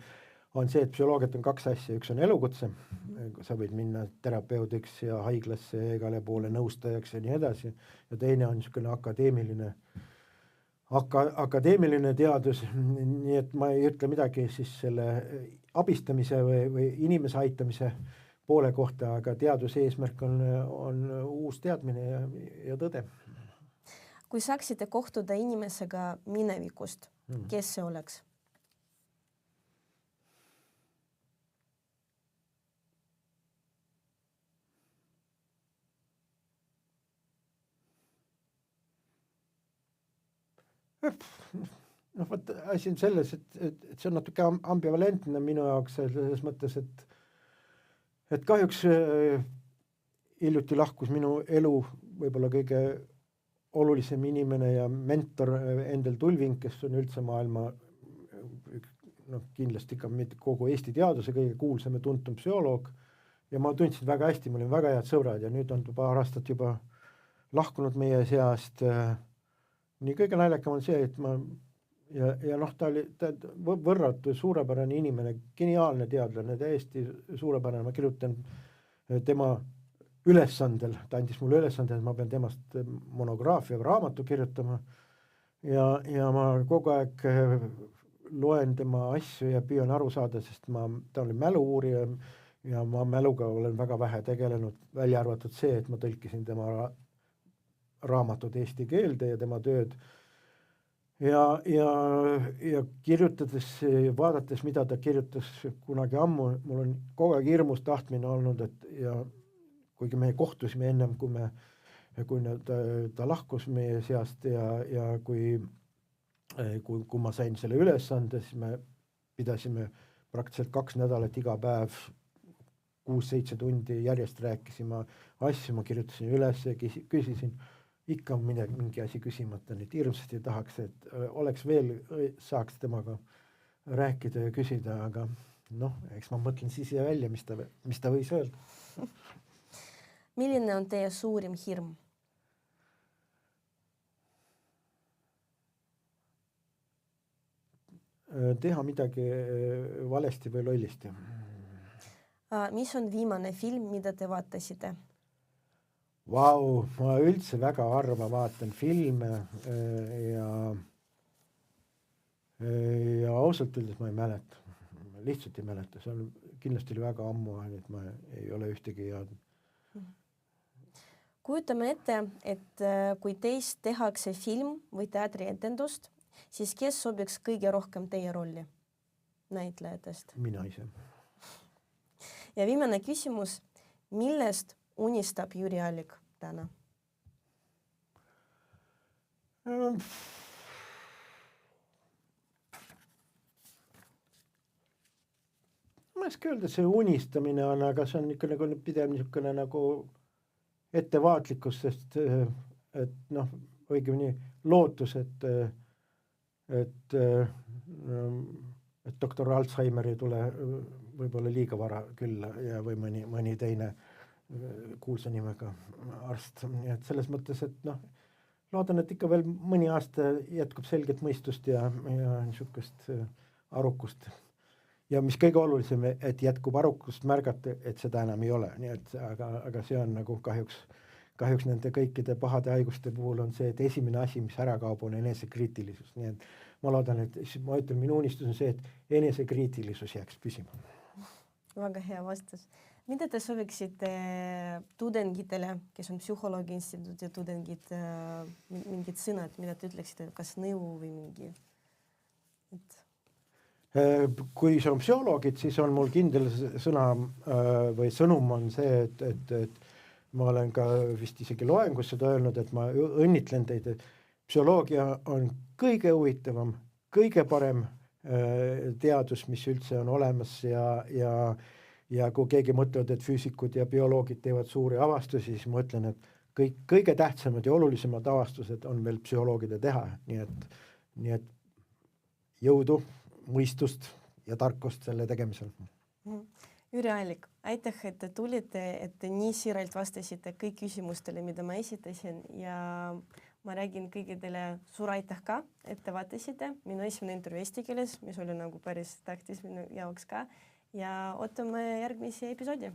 on see, et psühholoogiat on 2 asja, üks on elukutse, sa võid minna terapeudiks ja haiglasse ja igale poole nõustajaks ja nii edasi, ja teine on niisugune akadeemiline teadus, nii et ma ei ütle midagi siis selle abistamise või inimese aitamise poole kohta, aga teaduse eesmärk on uus teadmine ja tõde. Kui saaksite kohtuda inimesega minevikust, kes see oleks? Võt, asi on selles, et see on natuke ambivalentne minu jaoks selles mõttes, et kahjuks hiljuti lahkus minu elu võib-olla kõige olulisem inimene ja mentor Endel Tulving, kes on üldse maailma, kindlasti ka kogu Eesti teaduse kõige kuulsam ja tuntum psühholoog, ja ma tundsin väga hästi, me olime väga head sõbrad ja nüüd on paar aastat juba lahkunud meie seast. Nii kõige naljakam on see, et ta oli võrratu suurepärane inimene, geniaalne teadlane, täiesti suurepärane, ma kirjutan tema ülesandel, ta andis mulle ülesandel, et ma pean temast monograafia või raamatu kirjutama ja ma kogu aeg loen tema asju ja püüan aru saada, sest ta oli mälu-uurija ja ma mäluga olen väga vähe tegelenud, välja arvatud see, et ma tõlkisin tema raamatud eesti keelde ja tema tööd ja kirjutades, vaadates, mida ta kirjutas kunagi ammu, mul on kogu aeg hirmus tahtmine olnud, et ja kuigi me kohtusime ennem, kui ta lahkus meie seast ja kui ma sain selle ülesande, siis me pidasime praktiliselt 2 nädalat iga päev 6-7 tundi järjest rääkisime asju, ma kirjutasin üles ja küsisin, ikka mingi asi küsimata, nii hirmsasti tahaks, et oleks veel, saaks temaga rääkida ja küsida, aga eks ma mõtlen siis välja, mis ta võis öelda. Milline on teie suurim hirm? Teha midagi valesti või lollisti. Mis on viimane film, mida te vaatasite? Vau, ma üldse väga harva vaatan filme ja ausalt öeldes ma ei mäleta. Lihtsalt ei mäleta, see on kindlasti oli väga ammu, et ma ei ole ühtegi head. Kujutame ette, et kui teist tehakse film või teatrietendust Siis kes sobiks kõige rohkem teie rolli näitlejatest? Mina ise. Ja viimane küsimus, millest unistab Jüri Allik täna? Ma ei oska öelda, see unistamine on, aga see on ikka nagu pidev niisugune nagu ettevaatlikkus, sest et noh, õigemini lootus, et doktor Alzheimer ei tule võib-olla liiga vara külla ja või mõni teine kuulsa nimega arst. Et selles mõttes, et noh, loodan, et ikka veel mõni aasta jätkub selget mõistust ja niisugust arukust. Ja mis kõige olulisem, et jätkub arukust märgata, et seda enam ei ole. Nii et, aga see on nagu kahjuks nende kõikide pahade haiguste puhul on see, et esimene asi, mis ära kaob, on enesekriitilisus. Nii et ma loodan, et ma ütlen, minu unistus on see, et enesekriitilisus jääks püsima. Väga hea vastus. Mida te sooviksite tudengitele, kes on psühholoogi instituudi tudengid, mingid sõnad, mida te ütleksite, kas nõu või mingi? Kui see on psühholoogid, siis on mul kindel sõna või sõnum on see, et ma olen ka vist isegi loengus seda öelnud, et ma õnnitlen teid, et psühholoogia on kõige huvitavam, kõige parem teadus, mis üldse on olemas ja kui keegi mõtlevad, et füüsikud ja bioloogid teevad suuri avastusi, siis ma ütlen, et kõige tähtsamad ja olulisemad avastused on veel psühholoogide teha. Nii et jõudu, mõistust ja tarkust selle tegemisel. Jüri Allik, aitäh, et te tulite, et te nii siiralt vastasite kõik küsimustele, mida ma esitasin ja ma räägin kõigidele suur aitäh ka, et te vaatasite minu esimene intervjuu eesti keeles, mis oli nagu päris tähtis minu jaoks ka ja ootame järgmisi episoodi.